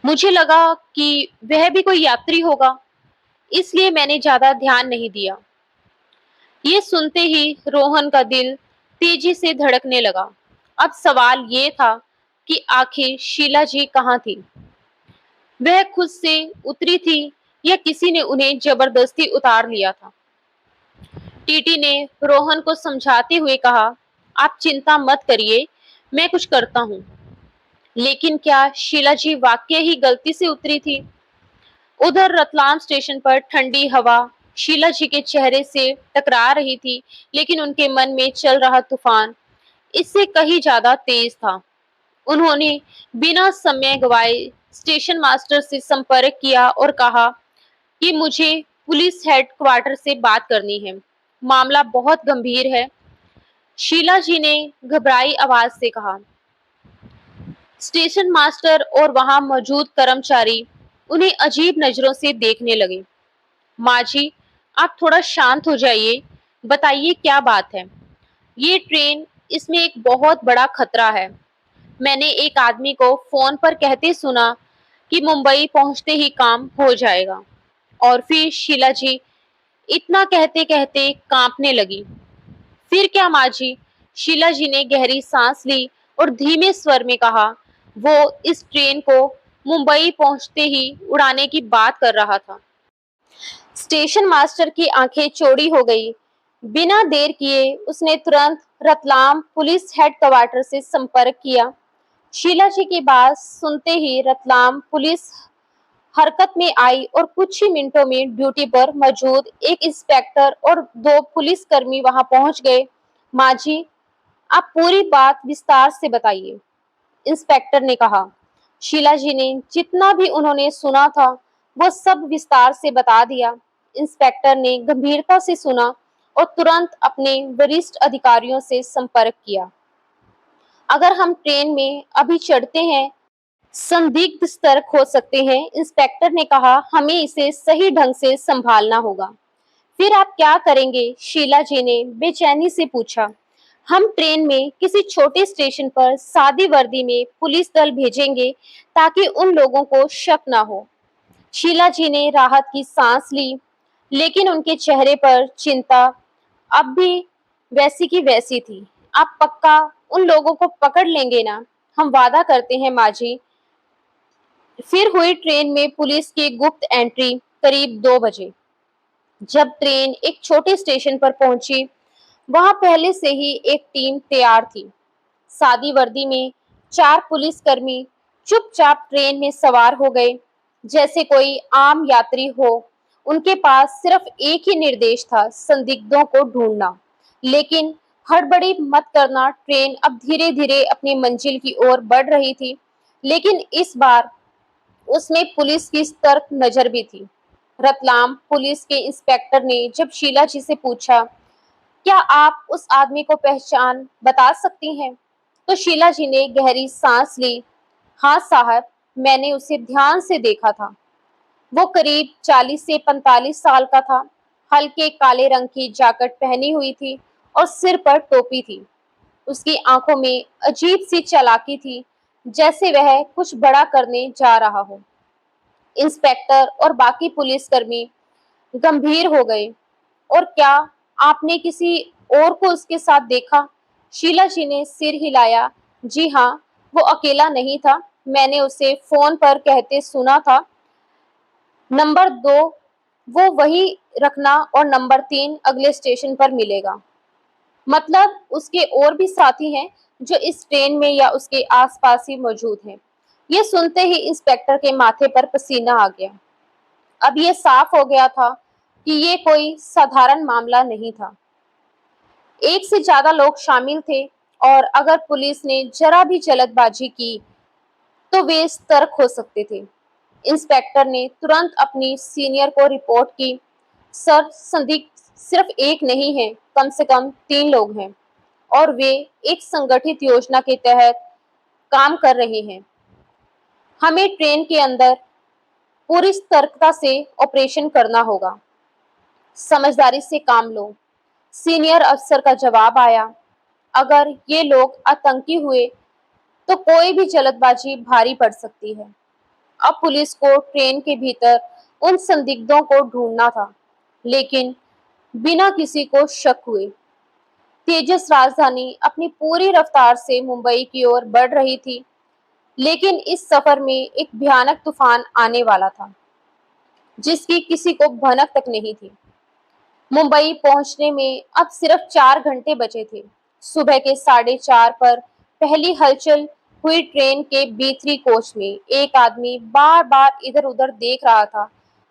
मुझे लगा कि वह भी कोई यात्री होगा, इसलिए मैंने ज्यादा ध्यान नहीं दिया। ये सुनते ही रोहन का दिल तेजी से धड़कने लगा। अब सवाल ये था कि आखिर शीला जी कहाँ थी? वह खुद से उतरी थी या किसी ने उन्हें जबरदस्ती उतार लिया था? टीटी ने रोहन को समझाते हुए कहा, आप चिंता मत करिए, मैं कुछ करता हूँ। लेकिन क्या शीला जी वाकई ही गलती से उतरी थी? उधर रतलाम स्टेशन पर ठंडी हवा शीला जी के चेहरे से टकरा रही थी, लेकिन उनके मन में चल रहा तूफान इससे कहीं ज्यादा तेज था। उन्होंने बिना समय गवाए स्टेशन मास्टर से संपर्क किया और कहा कि मुझे पुलिस हेडक्वार्टर से बात करनी है। मामला बहुत गंभीर है। शीला जी ने घबराई आवाज से कहा। स्टेशन मास्टर और वहां मौजूद कर्मचारी उन्हें अजीब नजरों से देखने लगे। माँ जी, आप थोड़ा शांत हो जाइए। बताइए क्या बात है? ये ट्रेन, इसमें एक बहुत बड़ा खतरा है। मैंने एक आदमी को फोन पर कहते सुना कि मुंबई पहुंचते ही काम हो जाएगा। और फिर शीला जी इतना कहते कहते कांपने लगी। फिर क्या माँ जी? शीला जी ने गहरी सांस ली और धीमे स्वर में कहा, वो इस ट्रेन को मुंबई पहुंचते ही उड़ाने की बात कर रहा था। स्टेशन मास्टर की आंखें चौड़ी हो गई। बिना देर किए उसने तुरंत रतलाम पुलिस हेडक्वार्टर से संपर्क किया। शीला जी की बात सुनते ही रतलाम पुलिस हरकत में आई और कुछ ही मिनटों में ड्यूटी पर मौजूद एक इंस्पेक्टर और 2 पुलिसकर्मी वहां पहुंच गए। माँ जी, आप पूरी बात विस्तार से बताइए, इंस्पेक्टर ने कहा। शीला जी ने जितना भी उन्होंने सुना था वो सब विस्तार से बता दिया। इंस्पेक्टर ने गंभीरता से सुना और तुरंत अपने वरिष्ठ अधिकारियों से संपर्क किया। अगर हम ट्रेन में अभी चढ़ते हैं, संदिग्ध सतर्क हो सकते हैं, इंस्पेक्टर ने कहा। हमें इसे सही ढंग से संभालना होगा। फिर आप क्या करेंगे? शीला जी ने बेचैनी से पूछा। हम ट्रेन में किसी छोटे स्टेशन पर सादी वर्दी में पुलिस दल भेजेंगे ताकि उन लोगों को शक ना हो। शीला जी ने राहत की सांस ली, लेकिन उनके चेहरे पर चिंता अब भी वैसी की वैसी थी। आप पक्का उन लोगों को पकड़ लेंगे ना? हम वादा करते हैं माँ जी। फिर हुई ट्रेन में पुलिस की गुप्त एंट्री करीब 2 बजे। जब ट्रेन एक छोटे स्टेशन पर पहुंची, वहां पहले से ही एक टीम तैयार थी। सादी वर्दी में 4 पुलिसकर्मी चुपचाप ट्रेन में सवार हो गए, जैसे कोई आम यात्री हो। उनके पास सिर्फ एक ही निर्देश था, संदिग्धों को ढूंढना। लेकिन हड़बड़ी मत करना, ट्रेन अब धीरे धीरे अपनी मंजिल की ओर बढ़ रही थी। लेकिन इस बार उसमें पुलिस की सतर्क नजर भी थी। रतलाम पुलिस के इंस्पेक्टर ने जब शीला जी से पूछा, क्या आप उस आदमी को पहचान बता सकती हैं? तो शीला जी ने गहरी सांस ली। हाँ साहब, मैंने उसे ध्यान से देखा था। वो करीब 40 से 45 साल का था। हल्के काले रंग की जैकेट पहनी हुई थी और सिर पर टोपी थी। उसकी आंखों में अजीब सी चालाकी थी, जैसे वह कुछ बड़ा करने जा रहा हो। इंस्पेक्टर और बाकी पुलिसकर्मी गंभीर हो गए। और क्या आपने किसी और को उसके साथ देखा? शीला जी ने सिर हिलाया। जी हाँ, वो अकेला नहीं था। मैंने उसे फोन पर कहते सुना था, नंबर 2 वो वही रखना और नंबर 3 अगले स्टेशन पर मिलेगा। मतलब उसके और भी साथी हैं जो इस ट्रेन में या उसके आसपास ही मौजूद हैं। ये सुनते ही इंस्पेक्टर के माथे पर पसीना आ गया। अब ये साफ हो गया था कि ये कोई साधारण मामला नहीं था। एक से ज्यादा लोग शामिल थे और अगर पुलिस ने जरा भी जल्दबाजी की तो वे सतर्क हो सकते थे। इंस्पेक्टर ने तुरंत अपनी सीनियर को रिपोर्ट की। सर, संदिग्ध सिर्फ एक नहीं है, कम से कम 3 लोग हैं और वे एक संगठित योजना के तहत काम कर रहे हैं। हमें ट्रेन के अंदर पूरी सतर्कता से ऑपरेशन करना होगा। समझदारी से काम लो। सीनियर अफसर का जवाब आया। अगर ये लोग आतंकी हुए तो कोई भी जल्दबाजी भारी पड़ सकती है। अब पुलिस को ट्रेन के भीतर उन संदिग्धों को ढूंढना था, लेकिन बिना किसी को शक हुए। तेजस राजधानी अपनी पूरी रफ्तार से मुंबई की ओर बढ़ रही थी, लेकिन इस सफर में एक भयानक तूफान आने वाला था, जिसकी किसी को भनक तक नहीं थी। मुंबई पहुंचने में अब सिर्फ 4 घंटे बचे थे। सुबह के 4:30 पर पहली हलचल हुई ट्रेन के B3 कोच में एक आदमी बार बार इधर उधर देख रहा था।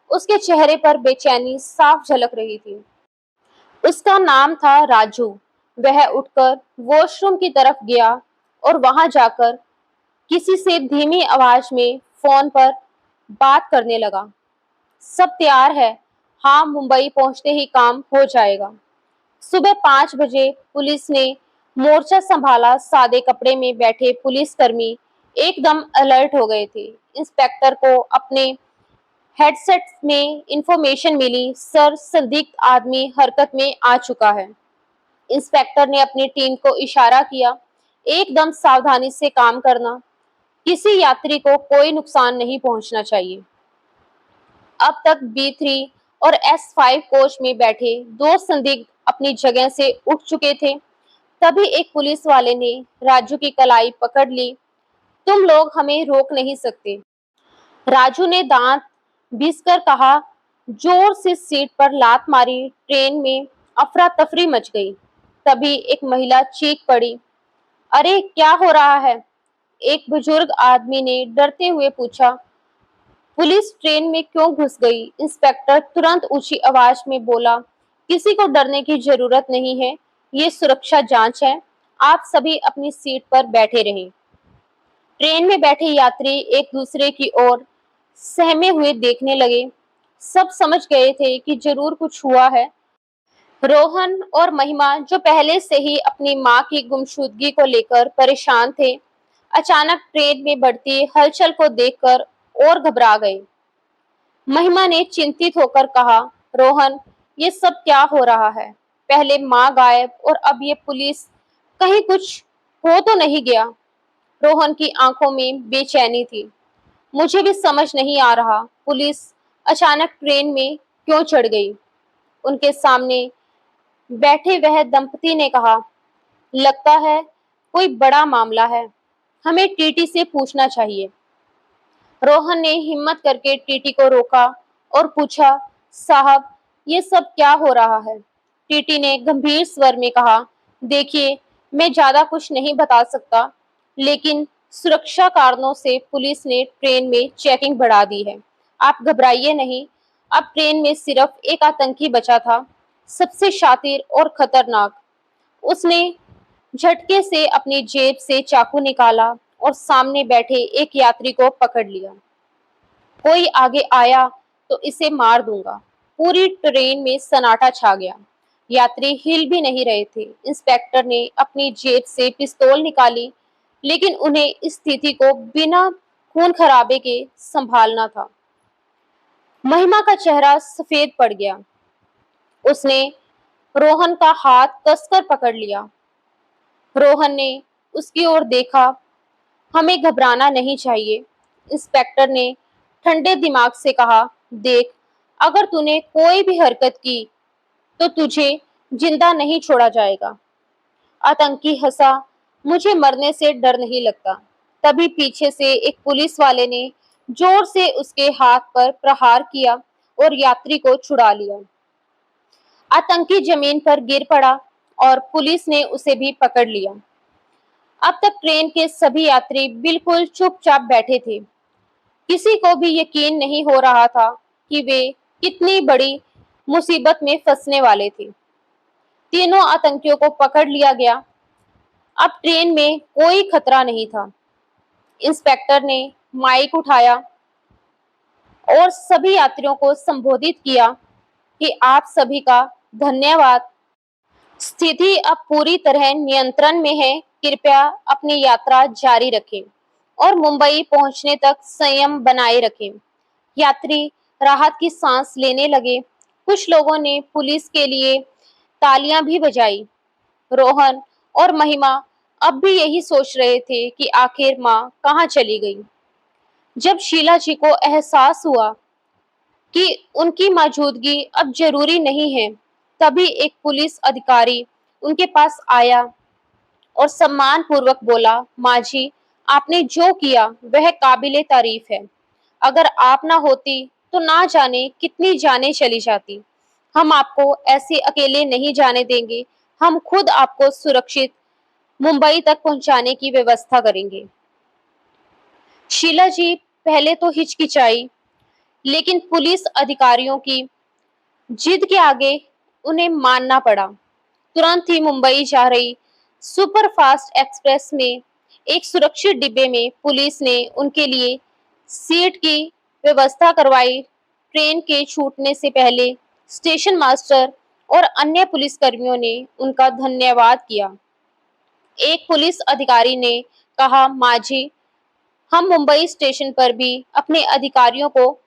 उसके चेहरे पर बेचैनी साफ झलक रही थी। उसका नाम था राजू। वह उठकर वॉशरूम की तरफ गया और वहां जाकर किसी से धीमी आवाज में फोन पर बात करने लगा। सब तैयार है? हाँ, मुंबई पहुंचते ही काम हो जाएगा। सुबह 5 बजे पुलिस ने मोर्चा संभाला। सादे कपड़े में बैठे पुलिसकर्मी एकदम अलर्ट हो गए थे। इंस्पेक्टर को अपने हेडसेट में इंफॉर्मेशन मिली, सर, संदिग्ध आदमी हरकत में आ चुका है। इंस्पेक्टर ने अपनी टीम को इशारा किया, एकदम सावधानी से काम करना। किसी यात्री को कोई नुकसान नहीं पहुंचना चाहिए। अब तक B3 और S5 कोच में बैठे 2 संदिग्ध अपनी जगह से उठ चुके थे। तभी एक पुलिस वाले ने राजू की कलाई पकड़ ली। तुम लोग हमें रोक नहीं सकते। राजू ने दांत घिसकर कहा। जोर से सीट पर लात मारी। ट्रेन में अफरा तफरी मच गई। तभी एक महिला चीख पड़ी, अरे क्या हो रहा है? एक बुजुर्ग आदमी ने डरते हुए पूछा। पुलिस ट्रेन में क्यों घुस गई? इंस्पेक्टर तुरंत ऊंची आवाज में बोला, किसी को डरने की जरूरत नहीं है, ये सुरक्षा जांच है। आप सभी अपनी सीट पर बैठे रहें। ट्रेन में बैठे यात्री एक दूसरे की ओर सहमे हुए देखने लगे। सब समझ गए थे कि जरूर कुछ हुआ है। रोहन और महिमा, जो पहले से ही अपनी माँ की गुमशुदगी को लेकर परेशान थे, अचानक ट्रेन में बढ़ती हलचल को देखकर और घबरा गए। महिमा ने चिंतित होकर कहा, रोहन, ये सब क्या हो रहा है? पहले माँ गायब और अब ये पुलिस कहीं कुछ हो तो नहीं गया। रोहन की आंखों में बेचैनी थी। मुझे भी समझ नहीं आ रहा पुलिस अचानक ट्रेन में क्यों चढ़ गई। उनके सामने बैठे वह दंपति ने कहा, लगता है कोई बड़ा मामला है, हमें टीटी से पूछना चाहिए। रोहन ने हिम्मत करके टीटी को रोका और पूछा, साहब ये सब क्या हो रहा है? टीटी ने गंभीर स्वर में कहा, देखिए मैं ज्यादा कुछ नहीं बता सकता, लेकिन सुरक्षा कारणों से पुलिस ने ट्रेन में चेकिंग बढ़ा दी है। आप घबराइए नहीं, अब ट्रेन में सिर्फ एक आतंकी बचा था, सबसे शातिर और खतरनाक। उसने झटके से अपनी जेब से चाकू निकाला और सामने बैठे एक यात्री को पकड़ लिया। कोई आगे आया तो इसे मार दूंगा। पूरी ट्रेन में सन्नाटा छा गया। यात्री हिल भी नहीं रहे थे। इंस्पेक्टर ने अपनी जेब से पिस्तौल निकाली, लेकिन उन्हें इस स्थिति को बिना खून खराबे के संभालना था। महिमा का चेहरा सफेद पड़ गया। उसने रोहन का हाथ कसकर पकड़ लिया। रोहन ने उसकी ओर देखा। हमें घबराना नहीं चाहिए, इंस्पेक्टर ने ठंडे दिमाग से कहा। देख, अगर तूने कोई भी हरकत की तो तुझे जिंदा नहीं छोड़ा जाएगा। आतंकी हंसा, मुझे मरने से डर नहीं लगता। तभी पीछे से एक पुलिस वाले ने जोर से उसके हाथ पर प्रहार किया और यात्री को छुड़ा लिया। आतंकी जमीन पर गिर पड़ा और पुलिस ने उसे भी पकड़ लिया। अब तक ट्रेन के सभी यात्री बिल्कुल चुपचाप बैठे थे। किसी को भी यकीन नहीं हो रहा था कि वे कितनी बड़ी मुसीबत में फंसने वाले थे। तीनों आतंकियों को पकड़ लिया गया। अब ट्रेन में कोई खतरा नहीं था। इंस्पेक्टर ने माइक उठाया और सभी यात्रियों को संबोधित किया कि आप सभी का धन्यवाद। स्थिति अब पूरी तरह नियंत्रण में है। कृपया अपनी यात्रा जारी रखें और मुंबई पहुंचने तक संयम बनाए रखें। यात्री राहत की सांस लेने लगे। कुछ लोगों ने पुलिस के लिए तालियां भी बजाई। रोहन और महिमा अब भी यही सोच रहे थे कि आखिर माँ कहाँ चली गई। जब शीला जी को एहसास हुआ कि उनकी मौजूदगी अब जरूरी नहीं है, तभी एक पुलिस अधिकारी उनके पास आया और सम्मान पूर्वक बोला, माँ जी, आपने जो किया वह काबिले तारीफ है। अगर आप ना होती तो ना जाने कितनी जानें चली जाती। हम आपको ऐसे अकेले नहीं जाने देंगे। हम खुद आपको सुरक्षित मुंबई तक पहुंचाने की व्यवस्था करेंगे। शीला जी पहले तो हिचकिचाई, लेकिन पुलिस अधिकारियों की जिद के आगे उन्हें मानना पड़ा। तुरंत ही मुंबई जा रही सुपरफास्ट एक्सप्रेस में एक सुरक्षित डिब्बे में पुलिस ने उनके लिए सीट की व्यवस्था करवाई। ट्रेन के छूटने से पहले स्टेशन मास्टर और अन्य पुलिसकर्मियों ने उनका धन्यवाद किया। एक पुलिस अधिकारी ने कहा, माँ जी, हम मुंबई स्टेशन पर भी अपने अधिकारियों को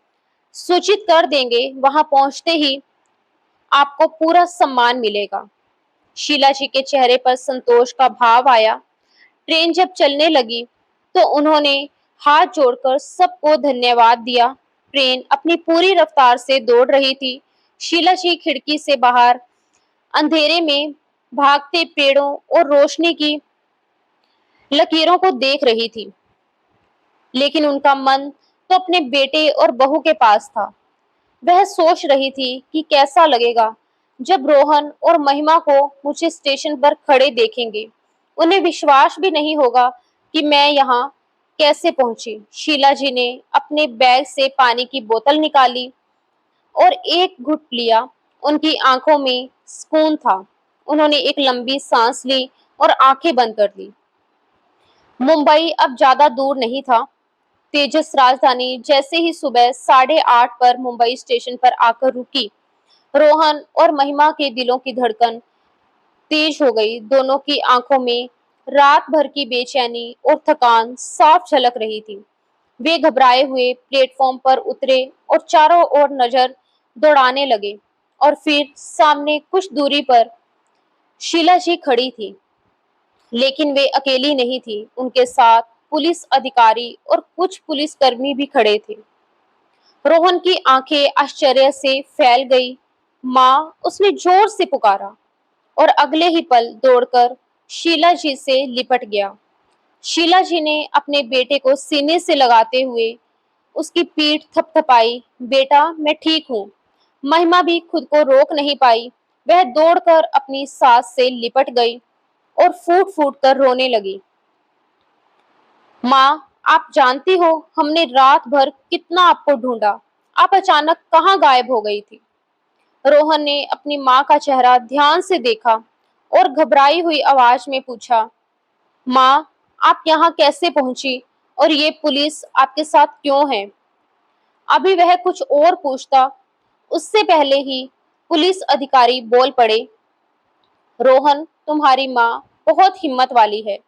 सूचित कर देंगे। वहां पहुंचते ही आपको पूरा सम्मान मिलेगा। शीला जी के चेहरे पर संतोष का भाव आया। ट्रेन जब चलने लगी तो उन्होंने हाथ जोड़कर सबको धन्यवाद दिया। ट्रेन अपनी पूरी रफ्तार से दौड़ रही थी। शीला जी खिड़की से बाहर अंधेरे में भागते पेड़ों और रोशनी की लकीरों को देख रही थी, लेकिन उनका मन तो अपने बेटे और बहू के पास था। वह सोच रही थी कि कैसा लगेगा जब रोहन और महिमा को मुझे स्टेशन पर खड़े देखेंगे। उन्हें विश्वास भी नहीं होगा कि मैं यहाँ कैसे पहुंची। शीला जी ने अपने बैग से पानी की बोतल निकाली और एक घुट लिया। उनकी आंखों में सुकून था। उन्होंने एक लंबी सांस ली और आंखें बंद कर ली। मुंबई अब ज्यादा दूर नहीं था। तेजस राजधानी जैसे ही सुबह 8:30 पर मुंबई स्टेशन पर आकर रुकी, रोहन और महिमा के दिलों की धड़कन तेज हो गई। दोनों की आंखों में रात भर की बेचैनी और थकान साफ झलक रही थी। वे घबराए हुए प्लेटफॉर्म पर उतरे और चारों ओर नजर दौड़ाने लगे, और फिर सामने कुछ दूरी पर शीला जी खड़ी थी। लेकिन वे अकेली नहीं थी, उनके साथ पुलिस अधिकारी और कुछ पुलिसकर्मी भी खड़े थे। रोहन की आंखें आश्चर्य से फैल गई। माँ, उसने जोर से पुकारा और अगले ही पल दौड़कर शीला जी से लिपट गया। शीला जी ने अपने बेटे को सीने से लगाते हुए उसकी पीठ थपथपाई। बेटा, मैं ठीक हूँ। महिमा भी खुद को रोक नहीं पाई। वह दौड़कर अपनी सास से लिपट गई और फूट फूट कर रोने लगी। माँ, आप जानती हो हमने रात भर कितना आपको ढूंढा। आप अचानक कहाँ गायब हो गई थी? रोहन ने अपनी माँ का चेहरा ध्यान से देखा और घबराई हुई आवाज में पूछा, माँ, आप यहाँ कैसे पहुंची और ये पुलिस आपके साथ क्यों है? अभी वह कुछ और पूछता, उससे पहले ही पुलिस अधिकारी बोल पड़े, रोहन, तुम्हारी माँ बहुत हिम्मत वाली है।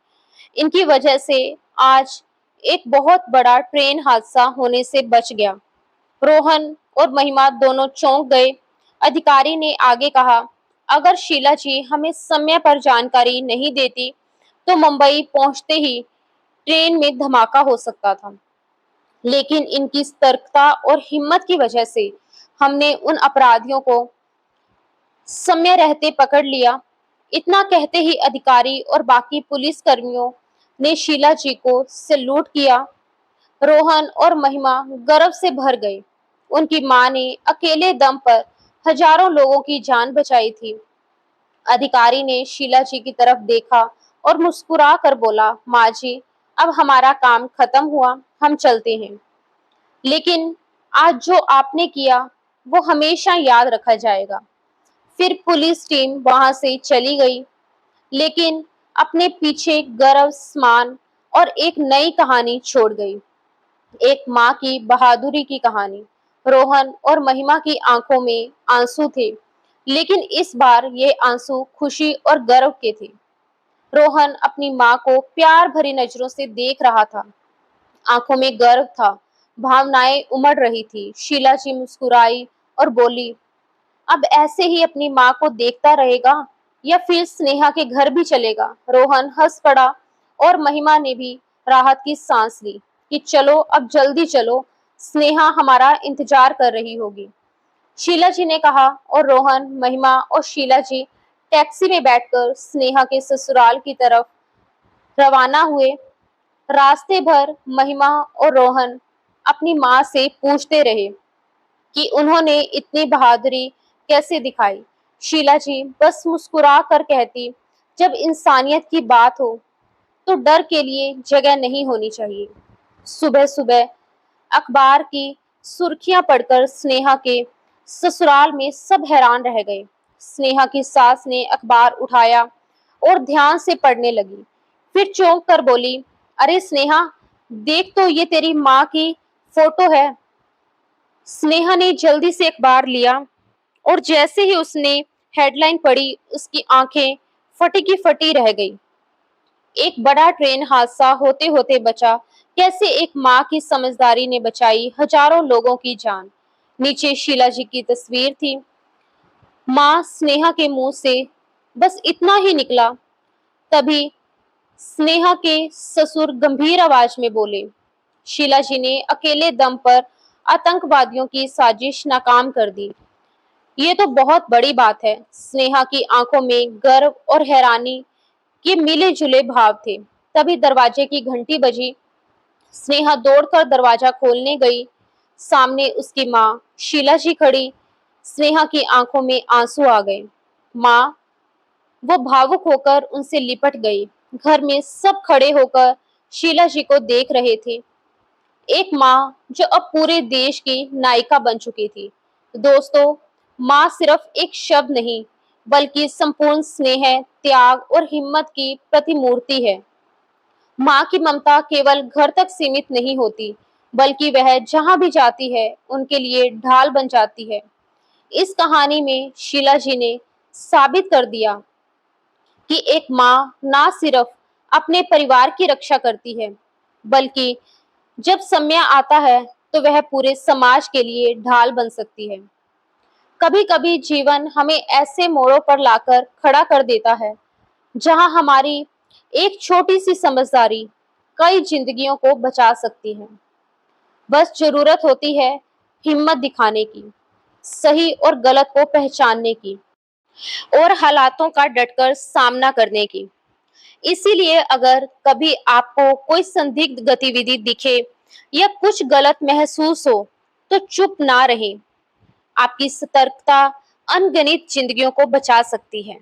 इनकी वजह से आज एक बहुत बड़ा ट्रेन हादसा होने से बच गया। रोहन और महिमा दोनों चौंक गए। अधिकारी ने आगे कहा, अगर शीला जी हमें समय पर जानकारी नहीं देती तो मुंबई पहुंचते ही ट्रेन में धमाका हो सकता था। लेकिन इनकी सतर्कता और हिम्मत की वजह से हमने उन अपराधियों को समय रहते पकड़ लिया। इतना कहते ही अधिकारी और बाकी पुलिस कर्मियों ने शीला जी को सैल्यूट किया। रोहन और महिमा गर्व से भर गए। उनकी मां ने अकेले दम पर हजारों लोगों की जान बचाई थी। अधिकारी ने शीला जी की तरफ देखा और मुस्कुरा कर बोला, माँ जी, अब हमारा काम खत्म हुआ, हम चलते हैं। लेकिन आज जो आपने किया वो हमेशा याद रखा जाएगा। फिर पुलिस टीम वहां से चली गई, लेकिन अपने पीछे गर्व, सम्मान और एक नई कहानी छोड़ गई। एक माँ की बहादुरी की कहानी। रोहन और महिमा की आंखों में आंसू थे, लेकिन इस बार ये आंसू खुशी और गर्व के थे। रोहन अपनी माँ को प्यार भरी नजरों से देख रहा था। आंखों में गर्व था, भावनाएं उमड़ रही थी। शीला जी मुस्कुराई और बोली, अब ऐसे ही अपनी माँ को देखता रहेगा या फिर स्नेहा के घर भी चलेगा? रोहन हंस पड़ा और महिमा ने भी राहत की सांस ली कि चलो, अब जल्दी चलो, स्नेहा हमारा इंतजार कर रही होगी। शीला जी ने कहा और रोहन, महिमा और शीला जी टैक्सी में बैठकर स्नेहा के ससुराल की तरफ रवाना हुए। रास्ते भर महिमा और रोहन अपनी माँ से पूछते रहे कि उन्होंने इतनी बहादुरी कैसे दिखाई। शीला जी बस मुस्कुरा कर कहती, जब इंसानियत की बात हो तो डर के लिए जगह नहीं होनी चाहिए। सुबह सुबह अखबार की सुर्खियां पढ़कर स्नेहा के ससुराल में सब हैरान रह गए। स्नेहा की सास ने अखबार उठाया और ध्यान से पढ़ने लगी। फिर चौंक कर बोली, अरे स्नेहा, देख तो ये तेरी माँ की फोटो है। स्नेहा ने जल्दी से अखबार लिया और जैसे ही उसने हेडलाइन पढ़ी, उसकी आंखें फटी की फटी रह गई। एक बड़ा ट्रेन हादसा होते होते बचा। कैसे एक माँ की समझदारी ने बचाई हजारों लोगों की जान। नीचे शीला जी की तस्वीर थी। माँ स्नेहा के मुंह से बस इतना ही निकला। तभी स्नेहा के ससुर गंभीर आवाज में बोले, शीला जी ने अकेले दम पर आतंकवादियों की साजिश नाकाम कर दी। ये तो बहुत बड़ी बात है। स्नेहा की आंखों में गर्व और हैरानी के मिले जुले भाव थे। तभी दरवाजे की घंटी बजी। स्नेहा दौड़कर दरवाजा खोलने गई। सामने उसकी माँ शीला जी खड़ी। स्नेहा की आंखों में आंसू आ गए। माँ, वो भावुक होकर उनसे लिपट गई। घर में सब खड़े होकर शीला जी को देख रहे थे। एक माँ जो अब पूरे देश की नायिका बन चुकी थी। दोस्तों, माँ सिर्फ एक शब्द नहीं, बल्कि संपूर्ण स्नेह, त्याग और हिम्मत की प्रतिमूर्ति है। माँ की ममता केवल घर तक सीमित नहीं होती, बल्कि वह जहाँ भी जाती है उनके लिए ढाल बन जाती है। इस कहानी में शीला जी ने साबित कर दिया कि एक माँ ना सिर्फ अपने परिवार की रक्षा करती है, बल्कि जब समय आता है तो वह पूरे समाज के लिए ढाल बन सकती है। कभी कभी जीवन हमें ऐसे मोड़ों पर लाकर खड़ा कर देता है जहां हमारी एक छोटी सी समझदारी कई जिंदगियों को बचा सकती है। बस जरूरत होती है हिम्मत दिखाने की, सही और गलत को पहचानने की और हालातों का डटकर सामना करने की। इसीलिए अगर कभी आपको कोई संदिग्ध गतिविधि दिखे या कुछ गलत महसूस हो, तो चुप ना रहें। आपकी सतर्कता अनगिनत जिंदगियों को बचा सकती है।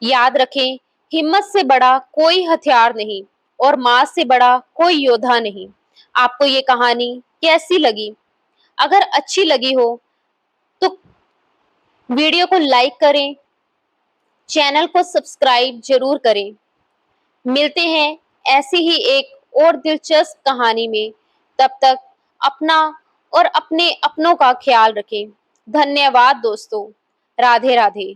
याद रखें, हिम्मत से बड़ा कोई हथियार नहीं और मां से बड़ा कोई योद्धा नहीं। आपको ये कहानी कैसी लगी? अगर अच्छी लगी हो तो वीडियो को लाइक करें, चैनल को सब्सक्राइब जरूर करें। मिलते हैं ऐसी ही एक और दिलचस्प कहानी में। तब तक अपना और अपने अपनों का ख्याल रखें। धन्यवाद दोस्तों। राधे राधे।